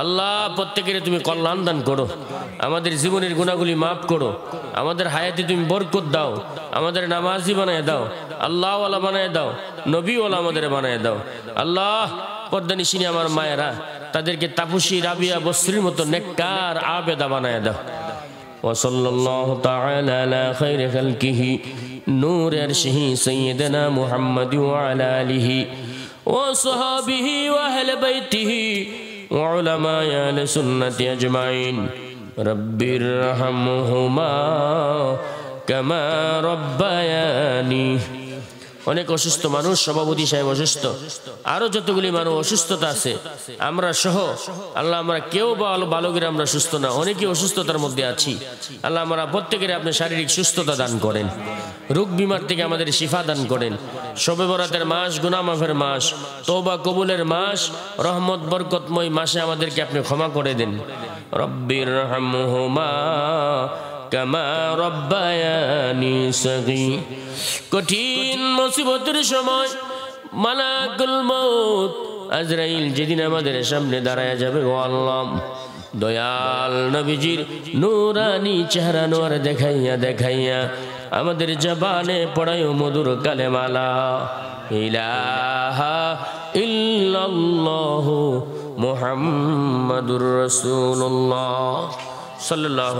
আল্লাহ প্রত্যেকের তুমি কল্যাণ দান করো, আমাদের জীবনের গুণাগুলি মাফ করো, আমাদের হায়াতে তুমি বরকত দাও, আমাদের নামাজি বানায় দাও, আল্লাহওয়ালা বানায় দাও, নবীওয়ালা আমাদের বানায় দাও। আল্লাহ পর্দানিশিনী আমার মায়েরা তাদেরকে তাপসী রাবিয়া বসরির মতো নেককার আবেদা বানায় দাও। ওয়াসাল্লাল্লাহু তাআলা আলা খায়রি খালকিহি নূর আরশিহি সাইয়্যিদানা মুহাম্মাদ ওয়া আলা আলিহি ওয়া সাহাবিহি ওয়া আহলি বাইতিহি ওয়া উলামায়ে আহলে সুন্নাতি আজমাইন রাব্বির রহমহুমা কামা রাব্বায়ানি। অনেক অসুস্থ মানুষ, সভাপতি সাহেব অসুস্থ, আরো যতগুলি মানুষ অসুস্থতা আছে আমরা সহ আল্লাহ আমরা কেউ ভালো করে আমরা সুস্থ না, অনেকে অসুস্থতার মধ্যে আছি। আল্লাহ আমরা প্রত্যেকের আপনি শারীরিক সুস্থতা দান করেন, রোগ বিমার থেকে আমাদের শিফা দান করেন। শবে বরাতের মাস, গুনাহ মাফের মাস, তওবা কবুলের মাস, রহমত বরকতময় মাসে আমাদেরকে আপনি ক্ষমা করে দেন। রব্বির রহমহুমা কামা রব্বায়ানি সগীর। কঠিন মুসিবতের সময় মালাকুল মউত আজরাইল যেদিন আমাদের সামনে দাঁড়ায় যাবে, ও আল্লাহ দয়াল নবীজির নূরানি চেহারা নোয়ার দেখাইয়া দেখাইয়া আমাদের জবানে পড়ায় মধুর কালেমা লা ইলাহা ইল্লাল্লাহু মুহাম্মাদুর রাসূলুল্লাহ সাল্লাল্লাহু